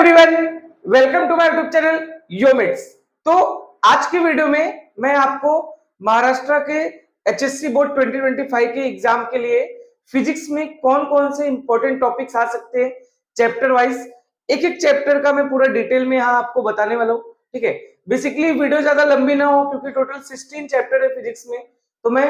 Everyone, welcome to my YouTube channel योमिट्स। तो आज की वीडियो में मैं आपको महाराष्ट्र के एचएससी बोर्ड 2025 के एग्जाम के लिए फिजिक्स में कौन कौन से इंपॉर्टेंट टॉपिक्स आ सकते हैं चैप्टर वाइज, एक एक चैप्टर का मैं पूरा डिटेल में यहाँ आपको बताने वाला हूँ। ठीक है, बेसिकली वीडियो ज्यादा लंबी ना हो क्योंकि टोटल 16 चैप्टर है फिजिक्स में, तो मैं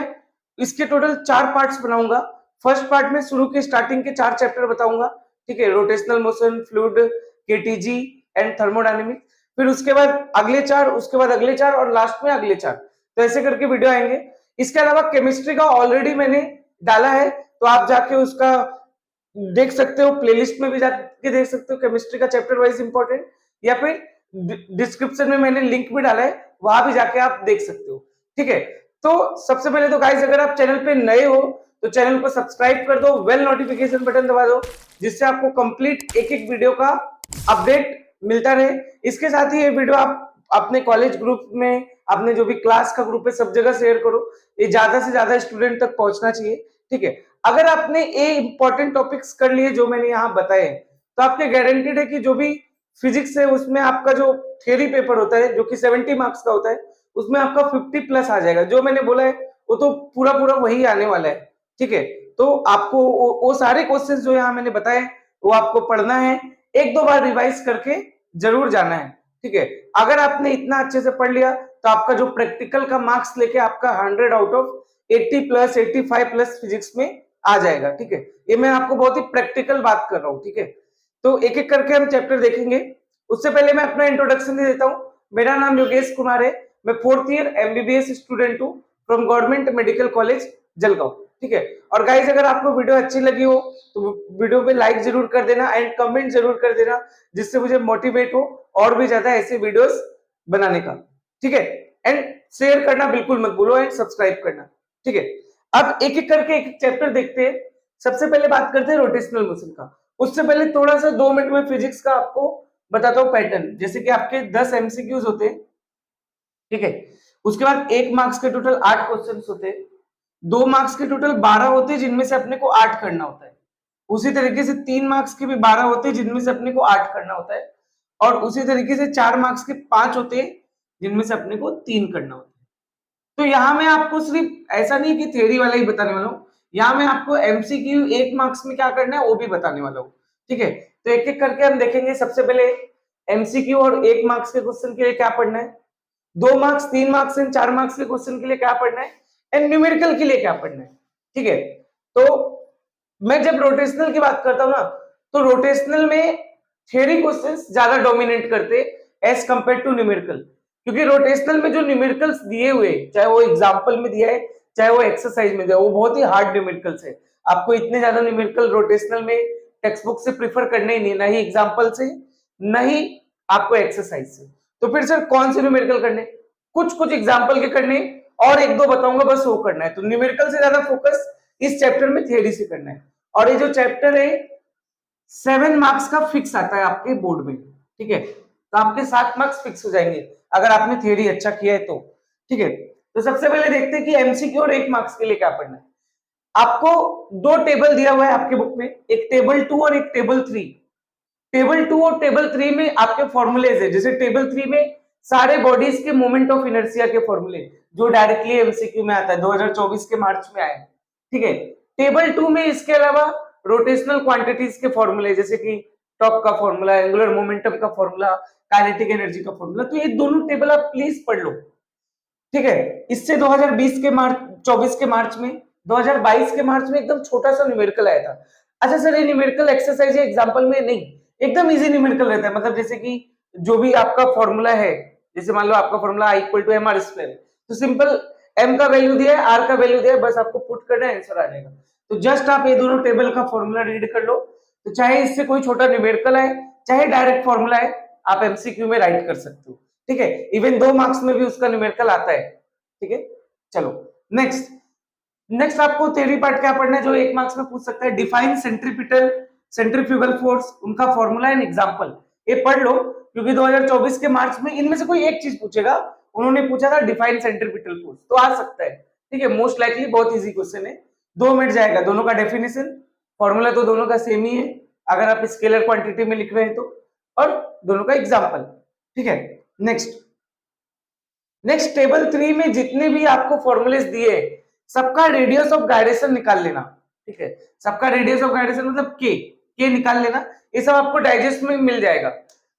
इसके टोटल 4 पार्ट्स बनाऊंगा। फर्स्ट पार्ट में शुरू के स्टार्टिंग के 4 चैप्टर बताऊंगा। ठीक है, rotational motion, fluid, KTG and thermodynamics. फिर उसके बाद अगले 4, उसके बाद अगले 4 और लास्ट में अगले 4, तो ऐसे करके वीडियो आएंगे। इसके अलावा केमिस्ट्री का ऑलरेडी मैंने डाला है, तो आप जाके उसका देख सकते हो, प्लेलिस्ट में भी जाके देख सकते हो केमिस्ट्री का चैप्टर वाइज इंपॉर्टेंट, या फिर डिस्क्रिप्शन में मैंने लिंक भी डाला है, वहां भी जाके आप देख सकते हो। ठीक है, तो सबसे पहले तो गाइस अगर आप चैनल पे नए हो तो चैनल को सब्सक्राइब कर दो, बेल नोटिफिकेशन बटन दबा दो, जिससे आपको कंप्लीट एक एक वीडियो का अपडेट मिलता रहे। इसके साथ ही ये वीडियो आप अपने कॉलेज ग्रुप में, अपने जो भी क्लास का ग्रुप है, सब जगह शेयर करो, ये ज्यादा से ज्यादा स्टूडेंट तक पहुंचना चाहिए। ठीक है, अगर आपने ये इंपॉर्टेंट टॉपिक्स कर लिए जो मैंने यहाँ बताए, तो आपके गारंटीड है कि जो भी फिजिक्स है उसमें आपका जो थ्योरी पेपर होता है जो कि 70 मार्क्स का होता है, उसमें आपका 50 प्लस आ जाएगा। जो मैंने बोला है वो तो पूरा पूरा वही आने वाला है। ठीक है, तो आपको वो सारे क्वेश्चंस जो यहाँ मैंने बताए वो आपको पढ़ना है, एक दो बार रिवाइज करके जरूर जाना है। ठीक है, अगर आपने इतना अच्छे से पढ़ लिया तो आपका जो प्रैक्टिकल का मार्क्स लेके आपका 100 out of 80 plus 85 plus physics में आ जाएगा। ठीक है, ये मैं आपको बहुत ही प्रैक्टिकल बात कर रहा हूँ। ठीक है, तो एक एक करके हम चैप्टर देखेंगे। उससे पहले मैं अपना इंट्रोडक्शन दे देता हूँ। मेरा नाम योगेश कुमार है, मैं 4th ईयर एमबीबीएस स्टूडेंट हूँ from government medical college Jalgaon. ठीक है, और गाइज अगर आपको वीडियो अच्छी लगी हो तो वीडियो पे लाइक जरूर कर देना एंड कमेंट जरूर कर देना, जिससे मुझे मोटिवेट हो और भी ज्यादा ऐसे वीडियोस बनाने का। ठीक है, एंड शेयर करना बिल्कुल मत भूलो एंड सब्सक्राइब करना। ठीक है, अब एक एक करके एक चैप्टर देखते हैं। सबसे पहले बात करते हैं रोटेशनल मोशन का। उससे पहले थोड़ा सा 2 मिनट में फिजिक्स का आपको बताता हूँ पैटर्न। जैसे कि आपके 10 एमसीक्यूज होते हैं, ठीक है, उसके बाद 1 मार्क्स के टोटल 8 क्वेश्चन होते हैं, 2 मार्क्स के टोटल 12 होते हैं जिनमें से अपने को 8 करना होता है। उसी तरीके से 3 मार्क्स के भी 12 होते हैं जिनमें से अपने को 8 करना होता है, और उसी तरीके से 4 मार्क्स के 5 होते हैं जिनमें से अपने को 3 करना होता है। तो यहाँ मैं आपको सिर्फ ऐसा नहीं कि थ्योरी वाला ही बताने वाला हूँ, यहाँ मैं आपको एमसीक्यू 1 मार्क्स में क्या करना है वो भी बताने वाला हूँ। ठीक है, तो एक एक करके हम देखेंगे। सबसे पहले एमसीक्यू और 1 मार्क्स के क्वेश्चन के लिए क्या पढ़ना है, 2 मार्क्स, 3 मार्क्स एंड 4 मार्क्स के क्वेश्चन के लिए क्या पढ़ना है, एंड न्यूमेरिकल के लिए क्या पढ़ना है। ठीक है, तो मैं जब रोटेशनल की बात करता हूं ना, तो रोटेशनल में थ्योरी क्वेश्चंस ज्यादा डोमिनेट करते एज कंपेयर टू न्यूमेरिकल, क्योंकि रोटेशनल में जो न्यूमेरिकल्स दिए हुए, चाहे वो एग्जांपल में दिया है चाहे वो एक्सरसाइज में दिया, वो बहुत ही हार्ड न्यूमेरिकल्स है। आपको इतने ज्यादा न्यूमेरिकल रोटेशनल में टेक्स्ट बुक से प्रीफर करने ही नहीं, ना ही एग्जाम्पल से, ना ही आपको एक्सरसाइज से। तो फिर सर कौन से न्यूमेरिकल करने, कुछ कुछ एग्जांपल के करने और एक दो बताऊंगा, बस वो करना है। तो न्यूमेरिकल से ज्यादा फोकस इस चैप्टर में थ्योरी से करना है। और ये जो चैप्टर है 7 मार्क्स का फिक्स आता है आपके बोर्ड में। ठीक है, तो आपके 7 मार्क्स फिक्स हो जाएंगे अगर आपने थ्योरी अच्छा किया है तो। ठीक है, तो सबसे पहले देखते हैं कि एमसीक्यू और 1 मार्क्स के लिए क्या पढ़ना है। आपको 2 टेबल दिया हुआ है आपके बुक में, एक टेबल 2 और एक टेबल 3। टेबल 2 और टेबल 3 में आपके फॉर्मूलेज है। जैसे टेबल 3 में सारे बॉडीज के मोमेंट ऑफ इनर्शिया के फॉर्मूले जो डायरेक्टली एमसीक्यू में आता है, 2024 के मार्च में आए। ठीक है, टेबल 2 में इसके अलावा रोटेशनल क्वांटिटीज के फॉर्मूले, जैसे कि टॉर्क का फॉर्मूला, एंगुलर मोमेंटम का फॉर्मूला, काइनेटिक एनर्जी का फॉर्मूला, तो ये दोनों टेबल आप प्लीज पढ़ लो। ठीक है, इससे 2020 के मार्च 24 के मार्च में, 2022 के मार्च में एकदम छोटा सा न्यूमेरिकल आया था। अच्छा सर, ये न्यूमेरिकल एक्सरसाइज है एग्जांपल में? नहीं, एकदम इजी न्यूमेरिकल रहता है। मतलब जैसे कि जो भी आपका फॉर्मूला है, जैसे मान लो आपका फॉर्मूला I = mr², तो सिंपल m का वैल्यू दिया है, r का वैल्यू दिया है, बस आपको पुट करना है, आंसर आ जाएगा। तो जस्ट आप ये दोनों टेबल का फॉर्मूला रीड कर लो, तो चाहे इससे कोई छोटा न्यूमेरिकल है चाहे डायरेक्ट फॉर्मूला है, आप एमसीक्यू में राइट कर सकते हो। ठीक है, इवन 2 मार्क्स में भी उसका न्यूमेरिकल आता है। ठीक है, चलो नेक्स्ट आपको थ्योरी पार्ट क्या पढ़ना है जो 1 मार्क्स में पूछ सकता है। डिफाइन सेंट्रीफ्यूगल फोर्स, उनका फॉर्मूला एंड एग्जांपल, ये पढ़ लो, क्योंकि 2024 के मार्च में इनमें से कोई एक चीज पूछेगा। उन्होंने पूछा था डिफाइन सेंट्रीपिटल फोर्स, तो आ सकता है। ठीक है, मोस्ट लाइकली बहुत इजी क्वेश्चन है, 2 मिनट जाएगा। दोनों का डेफिनेशन, फॉर्मूला तो दोनों का सेम ही है अगर आप स्केलर क्वांटिटी में लिख रहे हैं तो। और दोनों का एग्जाम्पल। ठीक है, नेक्स्ट टेबल 3 में जितने भी आपको फॉर्मूलेस दिए सबका रेडियस ऑफ गायरेशन निकाल लेना। ठीक है, सबका रेडियस ऑफ गायरेशन मतलब के निकाल लेना। ये सब आपको डाइजेस्ट में मिल जाएगा,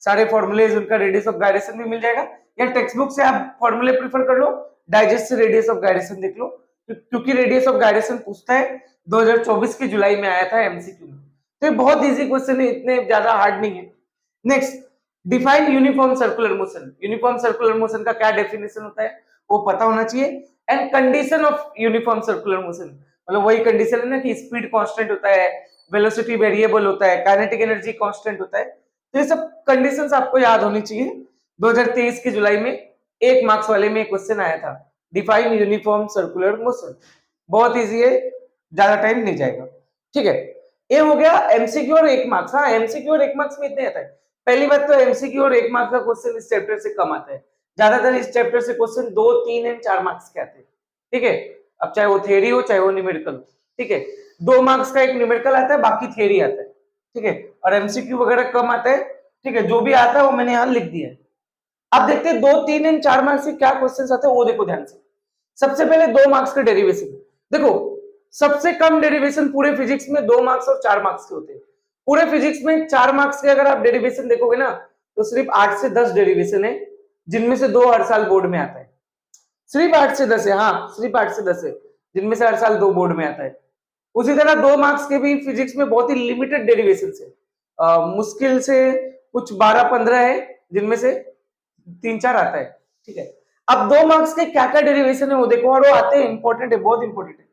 सारे फॉर्मूलेज उनका रेडियस ऑफ गायरेशन भी मिल जाएगा, या टेक्स्ट बुक से आप फॉर्मूले प्रीफर कर लो, डाइजेस्ट से रेडियस ऑफ गायरेशन देख लो, क्योंकि रेडियस ऑफ गायरेशन पूछता है 2024 की जुलाई में आया था एमसीक्यू में। तो ये बहुत इजी क्वेश्चन है, इतने ज्यादा हार्ड नहीं है। Next, define uniform circular motion. Uniform circular motion का क्या डेफिनेशन होता है वो पता होना चाहिए। And condition of uniform circular motion, मतलब वही कंडीशन है ना कि स्पीड कांस्टेंट होता है, वेलोसिटी वेरिएबल होता है, काइनेटिक एनर्जी कांस्टेंट होता है। तो ये सब कंडीशंस आपको याद होनी चाहिए। 2023 की जुलाई में 1 मार्क्स वाले में क्वेश्चन आया था, डिफाइन यूनिफॉर्म सर्कुलर मोशन। बहुत इजी है, ज्यादा टाइम नहीं जाएगा। ठीक है, ये हो गया एमसीक्यू और 1 मार्क्स। हाँ, एमसीक्यू और 1 मार्क्स में इतने आता है। पहली बात तो एमसीक्यू और 1 मार्क्स का क्वेश्चन इस चैप्टर से कम आता है, ज्यादातर इस चैप्टर से क्वेश्चन 2, 3 एंड 4 मार्क्स के आते हैं। ठीक है, अब चाहे वो थ्योरी हो चाहे वो न्यूमेरिकल। ठीक है, 2 मार्क्स का एक न्यूमेरिकल आता है, बाकी थ्योरी आता है। ठीक है, और एमसीक्यू वगैरह कम आता है। ठीक है, जो भी आता है वो मैंने यहाँ लिख दिया है। अब देखते हैं 2, 3 एंड 4 मार्क्स के क्या क्वेश्चंस आते हैं वो देखो ध्यान से। सबसे पहले 2 मार्क्स का डेरिवेशन। देखो, सबसे कम डेरिवेशन पूरे फिजिक्स में 2 मार्क्स और 4 मार्क्स के होते हैं। पूरे फिजिक्स में 4 मार्क्स के अगर आप डेरिवेशन देखोगे ना तो सिर्फ 8 से 10 डेरिवेशन है, जिनमें से 2 हर साल बोर्ड में आता है। सिर्फ 8 से 10 है, हाँ सिर्फ 8 से 10 है, जिनमें से हर साल 2 बोर्ड में आता है। उसी तरह 2 मार्क्स के भी फिजिक्स में बहुत ही लिमिटेड डेरिवेशन है, मुश्किल से कुछ 12-15 है, जिनमें से 3-4 आता है। ठीक है, अब 2 मार्क्स के क्या क्या डेरिवेशन है वो देखो, और वो आते हैं, इंपॉर्टेंट है, बहुत इंपॉर्टेंट है।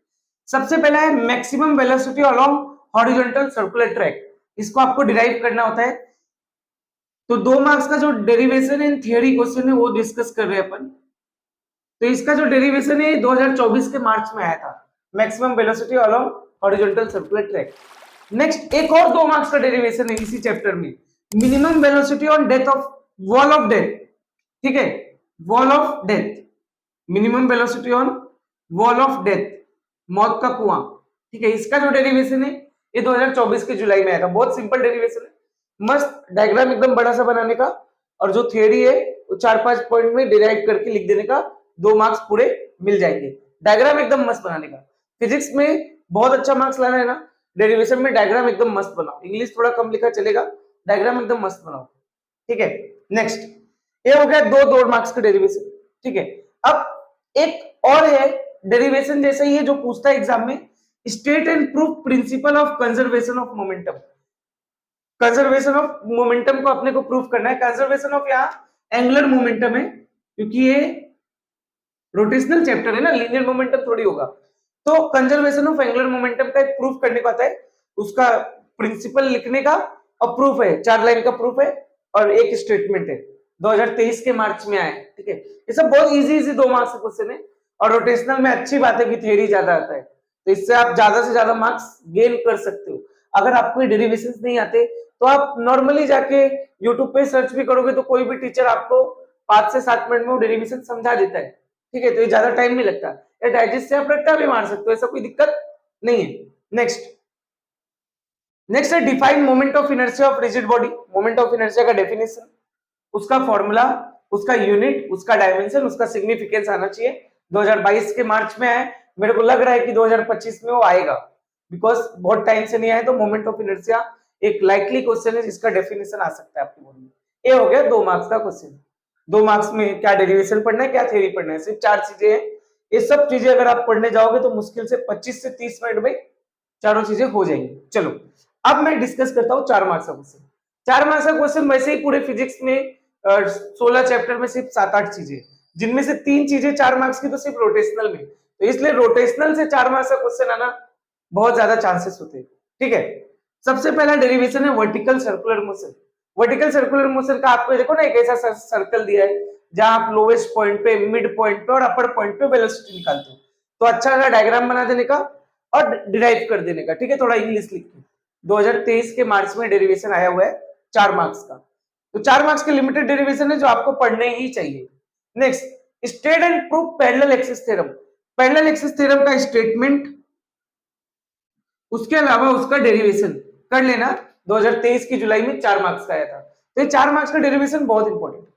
सबसे पहला है maximum velocity along horizontal circular track, इसको आपको डिराइव करना होता है। तो 2 मार्क्स का जो डेरिवेशन इन थियरी क्वेश्चन है वो डिस्कस कर रहे हैं अपन। तो इसका जो डेरिवेशन है 2024 के मार्च में आया था, maximum velocity along horizontal circular track. Next एक और 2 मार्क्स का डेरिवेशन है इसी चैप्टर में, minimum velocity on death of wall of death. ठीक है, wall of death, minimum velocity on wall of death, मौत का कुआं। ठीक है, इसका जो डेरिवेशन है ये 2024 के जुलाई में आया था। बहुत सिंपल डेरिवेशन है, मस्त डायग्राम एकदम बड़ा सा बनाने का, और जो थियरी है वो 4-5 पॉइंट में डिराइव करके लिख देने का, 2 मार्क्स पूरे मिल जाएंगे। डायग्राम एकदम मस्त बनाने का। फिजिक्स में बहुत अच्छा मार्क्स लाना है ना, डेरिवेशन में डायग्राम एकदम मस्त बनाओ। इंग्लिश थोड़ा कम लिखा चलेगा, डायग्राम एकदम मस्त बनाओ। ठीक है, नेक्स्ट, ये हो गया 2 मार्क्स का डेरिवेशन। ठीक है, अब एक और है डेरिवेशन जैसे ही है जो पूछता है एग्जाम में, state and proof principle of conservation of momentum. Conservation of momentum को अपने को प्रूफ करना है। कंजर्वेशन ऑफ यहाँ एंगुलर मोमेंटम है, क्योंकि ये रोटेशनल चैप्टर है ना, लीनियर मोमेंटम थोड़ी होगा। तो कंजर्वेशन ऑफ एंगुलर मोमेंटम का एक प्रूफ करने को आता है, उसका प्रिंसिपल लिखने का, और प्रूफ है 4 लाइन का प्रूफ है, और एक स्टेटमेंट है, 2023 के मार्च में आया है। ठीक है, ये सब बहुत इजी 2 मार्क्स के क्वेश्चन है, और रोटेशनल में अच्छी बात है कि थियरी ज्यादा आता है, तो इससे आप ज्यादा से ज्यादा मार्क्स गेन कर सकते हो। अगर आपको डेरिवेशंस नहीं आते तो आप नॉर्मली जाके यूट्यूब पे सर्च भी करोगे तो कोई भी टीचर आपको 5 से 7 मिनट में वो डेरिवेशन समझा देता है। ठीक है, तो ये ज्यादा टाइम नहीं लगता, या डाइजेस्ट से आप रट्टा भी मार सकते हो, ऐसा कोई दिक्कत नहीं है। नेक्स्ट है define moment of inertia of rigid body. Moment of inertia का डेफिनेशन, उसका फॉर्मूला, उसका यूनिट, उसका डायमेंशन, उसका सिग्निफिकेंस आना चाहिए। 2022 के मार्च में आया, मेरे को लग रहा है कि 2025 में वो आएगा, बिकॉज बहुत टाइम से नहीं आया। तो मोमेंट ऑफ इनर्शिया एक लाइकली क्वेश्चन है जिसका डेफिनेशन आ सकता है आपकी बोर्ड में। ये हो गया 2 मार्क्स का क्वेश्चन। 2 मार्क्स में क्या डेरिवेशन पढ़ना है, क्या थ्योरी पढ़ना है, सिर्फ 4 चीजें हैं। ये सब चीजें अगर आप पढ़ने जाओगे तो मुश्किल से 25 से 30 मिनट में चारों चीजें हो जाएंगी। चलो अब मैं डिस्कस करता हूँ 4 मार्क्स का क्वेश्चन। 4 मार्क्स का क्वेश्चन वैसे ही पूरे फिजिक्स में 16 चैप्टर में सिर्फ 7-8 चीजें, जिनमें से 3 चीजें 4 मार्क्स की तो सिर्फ रोटेशनल में, तो इसलिए रोटेशनल से 4 मार्क्स का क्वेश्चन आना बहुत ज्यादा चांसेस होते हैं। ठीक है, सबसे पहला डेरिवेशन है vertical circular motion. Vertical circular motion का आपको देखो ना एक ऐसा सर्कल दिया है जहां आप लोवेस्ट पॉइंट पे, मिड पॉइंट पे और अपर पॉइंट पे वेलोसिटी निकालते हो। तो अच्छा सा डायग्राम बना देने का और डिराइव कर देने का। ठीक है, थोड़ा इंग्लिश लिख के 2023 के मार्च में डेरिवेशन आया हुआ है 4 मार्क्स का। तो 4 मार्क्स के लिमिटेड डेरिवेशन है जो आपको पढ़ने ही चाहिए। Next, state and proof parallel axis theorem. Parallel axis theorem का स्टेटमेंट, उसके अलावा उसका डेरिवेशन कर लेना। 2023 की जुलाई में 4 मार्क्स का आया था। तो ये 4 मार्क्स का डेरिवेशन बहुत इंपॉर्टेंट है।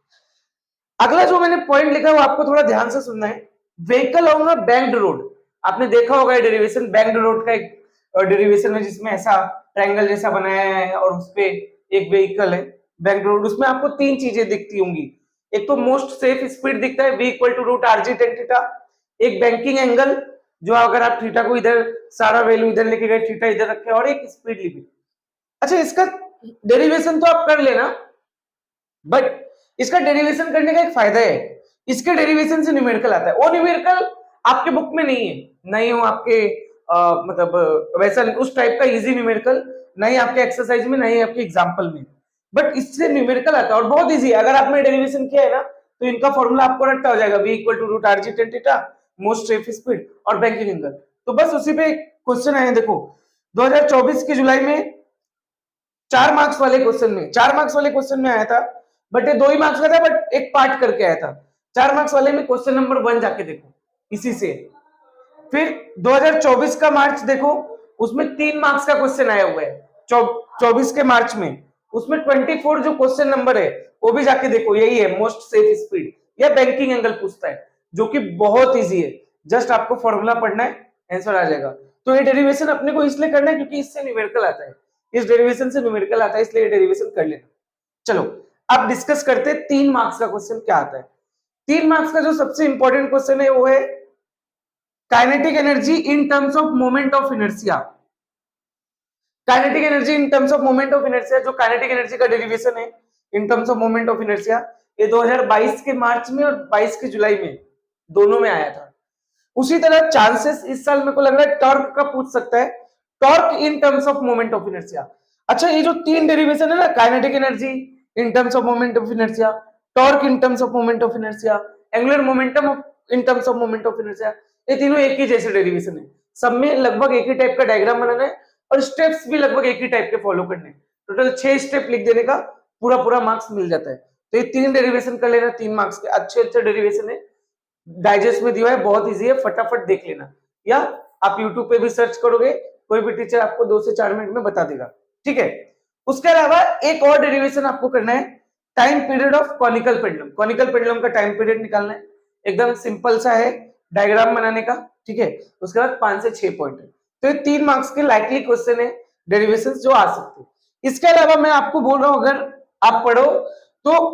अगला जो मैंने पॉइंट लिखा है वो आपको थोड़ा ध्यान से सुनना है। Vehicle on a banked road, आपने देखा होगा डेरिवेशन बैंक्ड रोड का एक डेरिवेशन है जिसमें ऐसा ट्रायंगल जैसा बनाया है और उसपे एक व्हीकल है बैंक्ड रोड। उसमें आपको तीन चीजें दिखती होंगी, एक तो मोस्ट सेफ स्पीड दिखता है v equal to root R G tan theta, एक बैंकिंग एंगल जो अगर आप थीटा को इधर सारा वैल्यू इधर लेके गए थीटा इधर रखे, और एक स्पीड लिमिट। अच्छा, इसका डेरिवेशन तो आप कर लेना, बट इसका डेरिवेशन करने का एक फायदा है, इसके डेरिवेशन से न्यूमेरिकल आता है। वो न्यूमेरिकल आपके बुक में नहीं है, नहीं हो आपके मतलब वैसा उस टाइप का इजी न्यूमेरिकल नहीं आपके एक्सरसाइज में, नहीं आपके एग्जाम्पल में, बट इससे न्यूमेरिकल आता है और बहुत इजी है। अगर आपने डेरिवेशन किया है ना तो इनका फॉर्मूला आपको रट्टा हो जाएगा, v equal to root R G tan theta, most safe speed और बैंकिंग एंगल। तो बस उसी पे क्वेश्चन आए, देखो 2024 के जुलाई में 4 मार्क्स वाले क्वेश्चन में, 4 मार्क्स वाले क्वेश्चन में आया था, बट ये 2 ही मार्क्स का था, बट एक पार्ट करके आया था। 4 मार्क्स वाले में क्वेश्चन नंबर 1 जाके देखो इसी से। फिर 2024 का मार्च देखो, उसमें 3 मार्क्स का क्वेश्चन आया हुआ है 24 के मार्च में, उसमें 24 जो क्वेश्चन नंबर है वो भी जाके देखो, यही है मोस्ट सेफ स्पीड या बैंकिंग एंगल पूछता है, जो कि बहुत इजी है, जस्ट आपको फॉर्मूला पढ़ना है, आंसर आ जाएगा। तो ये डेरिवेशन अपने को इसलिए करना है क्योंकि इससे न्यूमेरिकल आता है, इस डेरिवेशन से न्यूमेरिकल आता है, इसलिए डेरिवेशन कर लेना। चलो अब डिस्कस करते हैं 3 मार्क्स का क्वेश्चन क्या आता है। 3 मार्क्स का जो सबसे इंपॉर्टेंट क्वेश्चन है वो है kinetic energy in terms of moment of inertia. Kinetic energy in terms of moment of inertia, जो काइनेटिक एनर्जी का डेरिवेशन है in terms of moment of inertia, ये 2022 के मार्च में और 22 के जुलाई में दोनों में आया था। उसी तरह चांसेस इस साल मेरे को लग रहा है टॉर्क का पूछ सकता है, torque in terms of moment of inertia. अच्छा, ये जो 3 डेरिवेशन है ना, kinetic energy in terms of moment of inertia, torque in terms of moment of inertia, angular momentum in terms of moment of inertia, ये तीनों एक ही जैसे derivation है, सब में लगभग एक ही टाइप का डायग्राम बनाना है और स्टेप्स भी लगभग एक ही टाइप के फॉलो करने हैं। टोटल 6 स्टेप लिख देने का पूरा मार्क्स मिल जाता है। तो ये 3 डेरिवेशन कर लेना, 3 मार्क्स के अच्छे डेरिवेशन है, डाइजेस्ट में दिया है, बहुत इजी है, फटाफट देख लेना, या आप यूट्यूब पे भी सर्च करोगे, कोई भी टीचर आपको 2 से 4 मिनट में बता देगा, ठीक है। उसके अलावा एक और डेरिवेशन आपको करना है, time period of conical pendulum. Conical pendulum का टाइम पीरियड निकालना है, एकदम सिंपल सा है, डायग्राम बनाने का, ठीक है। उसके बाद 5 से 6 पॉइंट है। तो ये 3 मार्क्स के लाइकली क्वेश्चन है, डेरिवेशंस जो आ सकते हैं। इसके अलावा मैं आपको बोल रहा हूं, अगर आप पढ़ो तो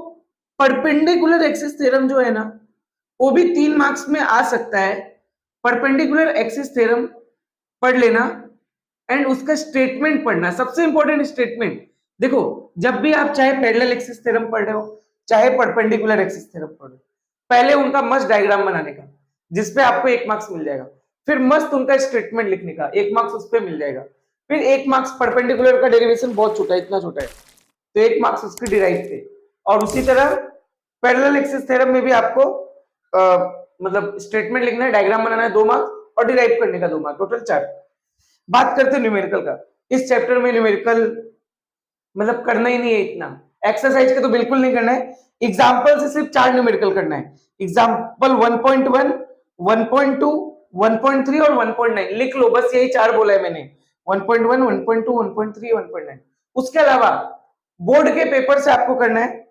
परपेंडिकुलर एक्सिस थ्योरम जो है ना, वो भी 3 मार्क्स में आ सकता है। परपेंडिकुलर एक्सिस थ्योरम पढ़ लेना एंड उसका स्टेटमेंट पढ़ना, सबसे इंपॉर्टेंट स्टेटमेंट। देखो, जब भी आप चाहे पैरेलल एक्सिस थ्योरम पढ़ रहे हो चाहे परपेंडिकुलर एक्सिस थ्योरम पढ़ रहे हो, पहले उनका मस्त डायग्राम बनाने का जिसपे आपको 1 मार्क्स मिल जाएगा, फिर मस्त उनका स्टेटमेंट लिखने का 1 मार्क्स उस पर मिल जाएगा, फिर 1 मार्क्स परपेंडिकुलर का डेरिवेशन बहुत छोटा है, इतना छोटा है, तो 1 मार्क्स उसके डिराइव पे। और उसी तरह पैरेलल एक्सिस थ्योरम में भी आपको मतलब स्टेटमेंट लिखना है, डायग्राम बनाना है 2 मार्क्स और डिराइव करने का 2 मार्क्स, टोटल 4। बात करते हैं न्यूमेरिकल का। इस चैप्टर में न्यूमेरिकल मतलब करना ही नहीं है इतना, एक्सरसाइज के तो बिल्कुल नहीं करना है, एग्जाम्पल से सिर्फ 4 न्यूमेरिकल करना है। एग्जाम्पल 1.1, 1.2, 1.3 और 1.9 लिख लो, बस यही 4 बोला है मैंने, 1.1, 1.2, 1.3, 1.9। उसके अलावा बोर्ड के पेपर से आपको करना है,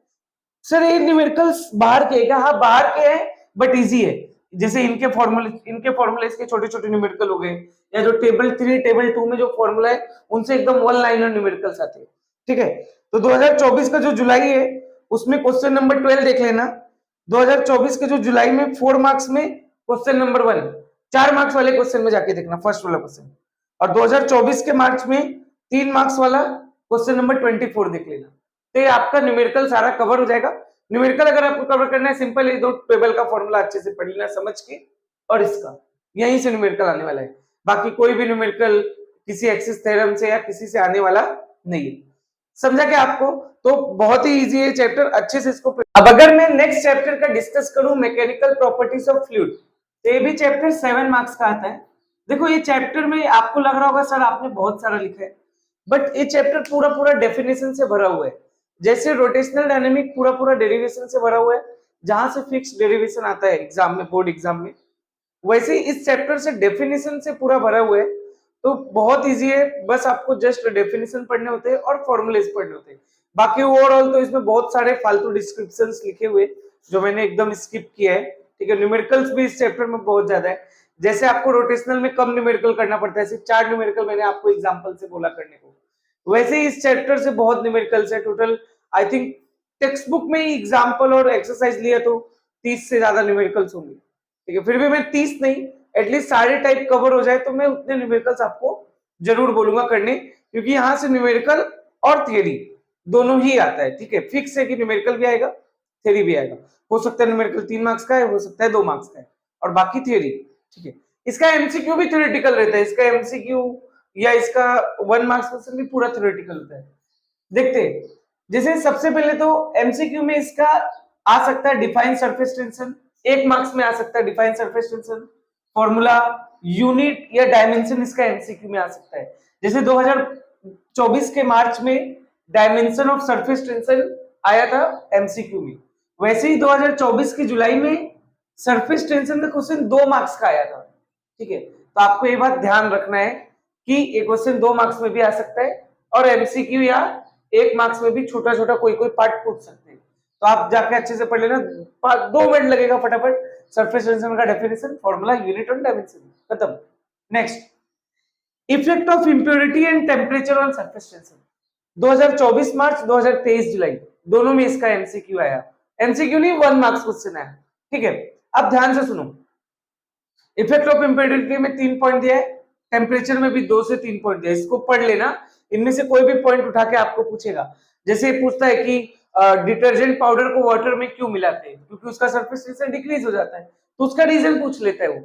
सर ये न्यूमेरिकल्स बाहर के क्या, हाँ बाहर के हैं बट इजी है, जैसे इनके फॉर्मूले इसके छोटे छोटे न्यूमेरिकल हो गए, या जो टेबल 3 टेबल 2 में जो फॉर्मूला है उनसे एकदम 1 लाइनर न्यूमेरिकल्स आते हैं, ठीक है। तो 2024 का जो जुलाई है उसमें क्वेश्चन नंबर 12 देख लेना। 2024 के जो जुलाई में 4 मार्क्स में क्वेश्चन नंबर 1, 4 मार्क्स वाले क्वेश्चन में जाके देखना फर्स्ट वाला क्वेश्चन, और 2024 के मार्च में 3 मार्क्स वाला क्वेश्चन नंबर 24 देख लेना। तो ये आपका न्यूमेरिकल सारा कवर हो जाएगा। न्यूमेरिकल अगर आपको कवर करना है, सिंपल ये 2 टेबल का फॉर्मूला अच्छे से पढ़ लेना समझ के, और इसका यहीं से न्यूमेरिकल आने वाला है, बाकी कोई भी न्यूमेरिकल किसी एक्सिस थ्योरम से या किसी से आने वाला नहीं है। समझा क्या आपको? तो बहुत ही इजी है चैप्टर, अच्छे से इसको। अब अगर मैं नेक्स्ट चैप्टर का डिस्कस करूं, मैकेनिकल प्रॉपर्टीज ऑफ फ्लूइड, तो ये भी चैप्टर 7 मार्क्स का आता है। देखो ये चैप्टर में आपको लग रहा होगा सर आपने बहुत सारा लिखा है, बट ये चैप्टर पूरा डेफिनेशन से भरा हुआ है। जैसे रोटेशनल डायनेमिक पूरा डेरिवेशन से भरा हुआ है, जहां से फिक्स डेरिवेशन आता है एग्जाम में, बोर्ड एग्जाम में, वैसे ही इस चैप्टर से डेफिनेशन से पूरा भरा हुआ है। तो बहुत इजी है, बस आपको जस्ट डेफिनेशन पढ़ने होते हैं और फॉर्मूलेज पढ़ने होते हैं। बाकी ओवरऑल तो इसमें बहुत सारे फालतू डिस्क्रिप्शंस लिखे हुए जो मैंने एकदम स्किप किया है, ठीक है। न्यूमेरिकल्स भी इस चैप्टर में बहुत ज्यादा है, जैसे आपको रोटेशनल में कम न्यूमेरिकल करना पड़ता है, सिर्फ 4 न्यूमेरिकल मैंने आपको एग्जांपल से बोला करने को, वैसे ही इस चैप्टर से बहुत न्यूमेरिकल्स है। Total I think text book में ही एग्जाम्पल और एक्सरसाइज लिया तो 30 से ज्यादा न्यूमेरिकल्स होंगे, ठीक है। फिर भी मैं 30 नहीं, एटलीस्ट सारे टाइप कवर हो जाए तो मैं उतने न्यूमेरिकल्स आपको जरूर बोलूंगा करने, क्योंकि यहाँ से न्यूमेरिकल और थियरी दोनों ही आता है, ठीक है। फिक्स है कि न्यूमेरिकल भी आएगा, थियरी भी आएगा। हो सकता है न्यूमेरिकल 3 मार्क्स का है, हो सकता है 2 मार्क्स का है, और बाकी थियरी, ठीक है। इसका एमसीक्यू भी थ्योरेटिकल रहता है, इसका एमसीक्यू या इसका 1 मार्क्स क्वेश्चन भी पूरा थ्योरेटिकल होता है। देखते हैं, जैसे सबसे पहले तो एमसीक्यू में इसका आ सकता है डिफाइन सरफेस टेंशन, 1 मार्क्स में आ सकता है define surface tension, formula, unit या डायमेंशन इसका एमसीक्यू में आ सकता है। जैसे 2024 के मार्च में डायमेंशन ऑफ सरफेस टेंशन आया था एमसीक्यू में, वैसे ही 2024 की जुलाई में सरफेस टेंशन का क्वेश्चन 2 मार्क्स का आया था, ठीक है। तो आपको ये बात ध्यान रखना है कि एक क्वेश्चन 2 मार्क्स में भी आ सकता है और एमसीक्यू या 1 मार्क्स में भी छोटा छोटा कोई कोई पार्ट पूछ सकते हैं। तो आप जाके अच्छे से पढ़ लेना, 2 मिनट लगेगा फटाफट, सरफेस टेंशन का डेफिनेशन, फॉर्मूला, यूनिट और डायमेंशन, खत्म। Next, effect of impurity and temperature on surface tension, 2024 मार्च 2023 जुलाई दोनों में इसका एमसीक्यू आया, एमसीक्यू नहीं 1 मार्क्स क्वेश्चन आया, ठीक है। अब ध्यान से सुनो, इफेक्ट ऑफ इंप्योरिटी में 3 पॉइंट दिया है, टेम्परेचर में भी 2 से 3 पॉइंट दिया है, इसको पढ़ लेना। इनमें से कोई भी पॉइंट उठा के आपको पूछेगा, जैसे पूछता है कि डिटर्जेंट पाउडर को वाटर में क्यों मिलाते हैं, क्योंकि उसका सरफेस टेंशन डिक्रीज हो जाता है, तो उसका रीजन पूछ लेता है वो,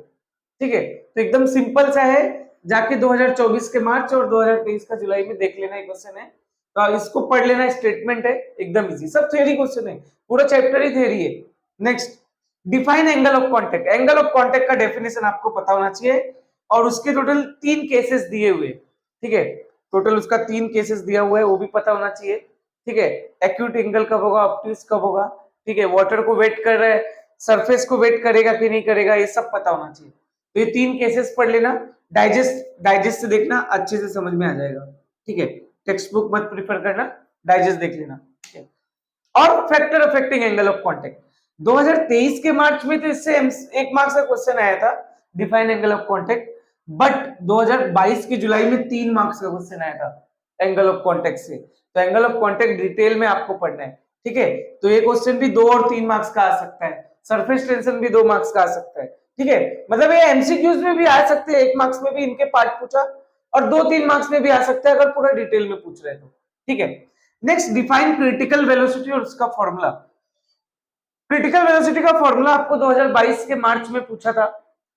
ठीक है। तो एकदम सिंपल सा है, जाके 2024 के मार्च और 2023 का जुलाई में देख लेना, एक क्वेश्चन है, तो इसको पढ़ लेना, स्टेटमेंट है, एकदम इजी, सब थ्योरी क्वेश्चन है, पूरा चैप्टर ही थ्योरी है। Next, define angle of contact, angle of contact का डेफिनेशन आपको पता होना चाहिए, और उसके टोटल 3 केसेस दिए हुए, ठीक है। टोटल उसका 3 केसेस दिया हुआ है, वो भी पता होना चाहिए, ठीक है। एक्यूट एंगल कब होगा, ऑब्ट्यूज कब होगा, ठीक है। वाटर को वेट कर रहा है, सरफेस को वेट करेगा कि नहीं करेगा, ये सब पता होना चाहिए। तो ये 3 केसेस पढ़ लेना, डाइजेस्ट से देखना, अच्छे से समझ में आ जाएगा, ठीक है। टेक्स्ट बुक मत प्रिफर करना, डाइजेस्ट देख लेना, ठीक है। और factor affecting angle of contact, 2023 के मार्च में तो इससे 1 मार्क्स का क्वेश्चन आया था, define angle of contact, but 2022 की जुलाई में 3 मार्क्स का क्वेश्चन आया था एंगल ऑफ कांटेक्ट से। तो एंगल ऑफ कांटेक्ट डिटेल में आपको पढ़ना है, ठीक है। तो ये क्वेश्चन भी 2 और 3 मार्क्स का आ सकता है, सरफेस टेंशन भी 2 मार्क्स का आ सकता है, ठीक है। मतलब ये एमसीक्यूज में भी आ सकते हैं, 1 मार्क्स में भी इनके पार्ट पूछा, और 2-3 मार्क्स में भी आ सकता है अगर पूरा डिटेल में पूछ रहे तो, ठीक है। नेक्स्ट, डिफाइन क्रिटिकल वेलोसिटी और उसका फॉर्मूला। क्रिटिकल वेलोसिटी का फॉर्मूला आपको 2022 के मार्च में पूछा था,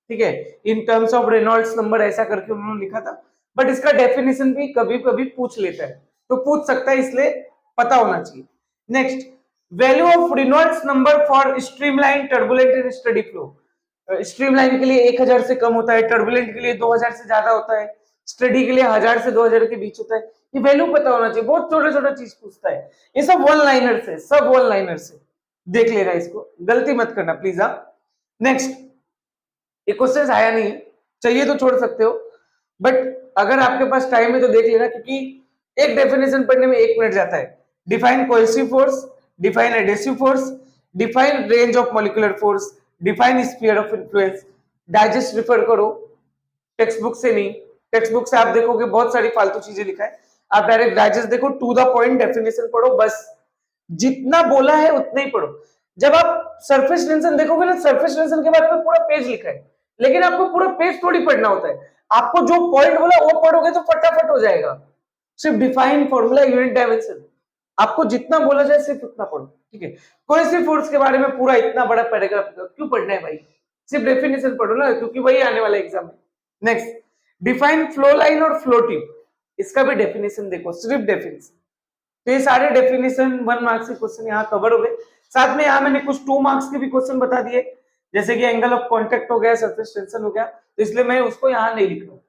ठीक है। In terms of Reynolds number ऐसा करके उन्होंने लिखा था, बट इसका डेफिनेशन भी कभी कभी पूछ लेता है, तो पूछ सकता है, इसलिए पता होना चाहिए। Next, value of Reynolds number for streamline, turbulent and steady flow. Streamline के लिए 1000 से कम होता है, टर्बुलेंट के लिए 2000 से ज्यादा होता है, स्टडी के लिए 1000 से 2000 के बीच होता है, ये वैल्यू पता होना चाहिए। बहुत छोटा छोटा चीज पूछता है, ये सब वन लाइनर से, सब वन लाइनर से देख लेना, इसको गलती मत करना प्लीज। नेक्स्ट, ये क्वेश्चन आया नहीं है, चाहिए तो छोड़ सकते हो, बट अगर आपके पास टाइम है तो देख लेना, क्योंकि एक डेफिनेशन पढ़ने में 1 मिनट जाता है। Define cohesive force, define adhesive force, define range of molecular force, define sphere of influence. Digest refer करो, टेक्स्ट बुक से नहीं, टेक्स्ट बुक से आप देखोगे बहुत सारी फालतू चीजें लिखा है, आप डायरेक्ट डाइजेस्ट देखो, टू द पॉइंट डेफिनेशन पढ़ो, बस जितना बोला है उतना ही पढ़ो। जब आप सरफेस टेंशन देखोगे ना, सरफेस टेंशन के बारे में पूरा पेज लिखा है, लेकिन आपको पूरा पेज थोड़ी पढ़ना होता है, आपको जो पॉइंट बोला वो पढ़ोगे तो फटाफट हो जाएगा। सिर्फ डिफाइन, फॉर्मूला, यूनिट, डायमेंशन, आपको जितना बोला जाए सिर्फ उतना पढ़ो, ठीक है। कोहेसिव फोर्स के बारे में पूरा इतना बड़ा पैराग्राफ क्यों पढ़ना है भाई, सिर्फ डेफिनेशन पढ़ो ना, क्योंकि वही आने वाला एग्जाम में। नेक्स्ट, डिफाइन फ्लो लाइन और फ्लो ट्यूब, इसका भी डेफिनेशन देखो, सिर्फ डेफिनेशन। तो ये सारे डेफिनेशन 1 मार्क्स के क्वेश्चन यहाँ कवर हो गए, साथ में यहाँ मैंने कुछ 2 मार्क्स के भी क्वेश्चन बता दिए, जैसे कि एंगल ऑफ कांटेक्ट हो गया, सरफेस टेंशन हो गया, तो इसलिए मैं उसको यहाँ नहीं लिख रहा हूँ।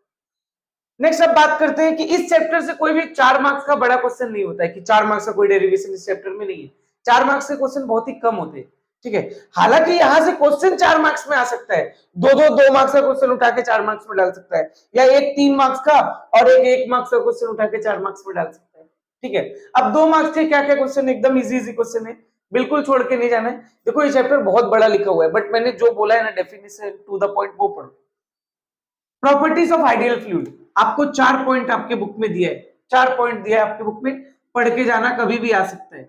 नेक्स्ट, अब बात करते हैं कि इस चैप्टर से कोई भी 4 मार्क्स का बड़ा क्वेश्चन नहीं होता है, कि 4 मार्क्स का कोई डेरिवेशन इस चैप्टर में नहीं है, 4 मार्क्स के क्वेश्चन बहुत ही कम होते हैं, ठीक है। हालांकि यहाँ से क्वेश्चन 4 मार्क्स में आ सकता है, 2 मार्क्स का क्वेश्चन उठा के 4 मार्क्स में डाल सकता है, या एक 3 मार्क्स का और एक 1 मार्क्स का क्वेश्चन उठा के 4 मार्क्स में डाल सकता है, ठीक है। अब 2 मार्क्स के क्या क्या क्वेश्चन, एकदम इजी इजी क्वेश्चन है, बिल्कुल छोड़ के नहीं जाना है। देखो ये चैप्टर बहुत बड़ा लिखा हुआ है, बट मैंने जो बोला है ना डेफिनेशन टू द पॉइंट वो पढ़ो। प्रॉपर्टीज ऑफ आइडियल फ्लूइड, आपको 4 पॉइंट आपके बुक में दिया है, 4 पॉइंट दिया है आपके बुक में, पढ़ के जाना, कभी भी आ सकता है।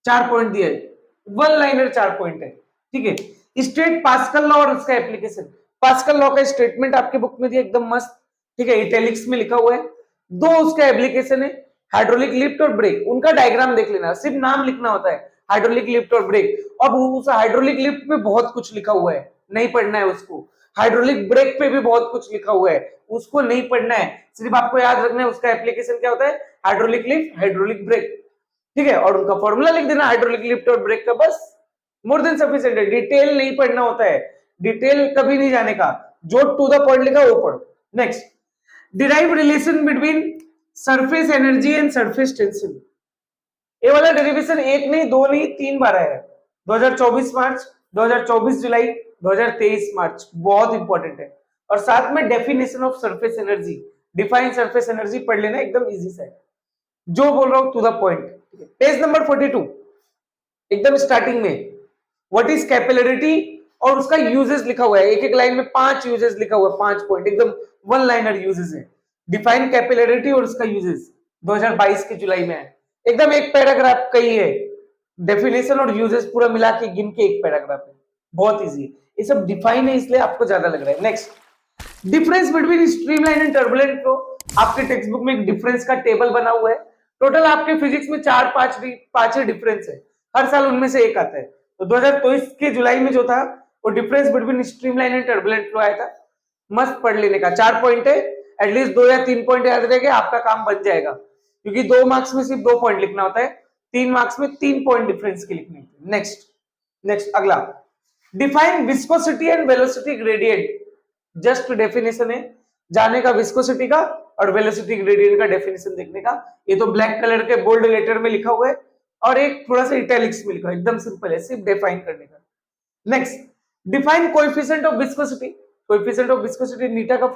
4 पॉइंट दिया है, वन लाइनर 4 पॉइंट है, ठीक है। स्टेट पास्कल लॉ और उसका एप्लीकेशन, पास्कल लॉ का स्टेटमेंट आपके बुक में दिया एकदम मस्त, ठीक है, इटैलिक्स में लिखा हुआ है। 2 उसका एप्लीकेशन है, हाइड्रोलिक लिफ्ट और ब्रेक, उनका डायग्राम देख लेना, सिर्फ नाम लिखना होता है, हाइड्रोलिक लिफ्ट और ब्रेक। अब उस हाइड्रोलिक लिफ्ट पे बहुत कुछ लिखा हुआ है, नहीं पढ़ना है उसको। हाइड्रोलिक ब्रेक पे भी बहुत कुछ लिखा हुआ है, उसको नहीं पढ़ना है, सिर्फ आपको याद रखना है उसका एप्लीकेशन क्या होता है, हाइड्रोलिक लिफ्ट, हाइड्रोलिक ब्रेक, ठीक है। और उनका फॉर्मूला लिख देना हाइड्रोलिक लिफ्ट और ब्रेक का, बस मोर देन सफिशिएंट है। डिटेल नहीं पढ़ना होता है, डिटेल कभी नहीं जाने का, जो टू द पॉइंट लिखा वो पढ़ो। Next, derive relation between surface energy and surface tension. ये वाला डेरिवेशन एक नहीं, दो नहीं, 3 बार आया है। 2024 मार्च, 2024 जुलाई, 2023 मार्च, बहुत इंपॉर्टेंट है। और साथ में definition of surface energy, define surface energy पढ़ लेना, एकदम इजी सा है, जो बोल रहा हूं to the point. Page number 42 एकदम स्टार्टिंग में, व्हाट इज कैपिलरिटी और उसका यूजेस लिखा हुआ है, एक एक लाइन में 5 यूजेस लिखा हुआ है, 5 पॉइंट, एकदम वन लाइनर यूजेस है। डिफाइन कैपिलरिटी और उसका यूजेस 2022 के जुलाई में है, एकदम एक पैराग्राफ का ही है, डेफिनेशन और यूजेस पूरा मिला के गिन के एक पैराग्राफ है, बहुत इजी है। ये सब डिफाइन है इसलिए आपको ज्यादा लग रहा है। Next, difference between streamline and turbulent flow, आपके टेक्स्ट बुक में एक डिफरेंस का टेबल बना हुआ है। टोटल आपके फिजिक्स में 4-5 डिफरेंस है, हर साल उनमें से एक आता है। तो 2023 के जुलाई में जो था वो difference between streamline and turbulent flow आया था, मस्त पढ़ लेने का। 4 पॉइंट है, एटलीस्ट 2 या 3 पॉइंट याद रहेगा, आपका काम बन जाएगा, क्योंकि 2 मार्क्स में सिर्फ 2 पॉइंट लिखना होता है, 3 मार्क्स में 3 पॉइंट डिफरेंस के लिखने होते हैं। नेक्स्ट अगला, define viscosity and velocity gradient, just definition है जाने का विस्कोसिटी का और वेलोसिटी ग्रेडियंट का डेफिनेशन देखने का। ये तो ब्लैक कलर के बोल्ड लेटर में लिखा हुआ है और एक थोड़ा सा इटैलिक्स में लिखा है, एकदम सिंपल है, सिर्फ डिफाइन करने का। Next, define coefficient of viscosity, coefficient of viscosity नीटा का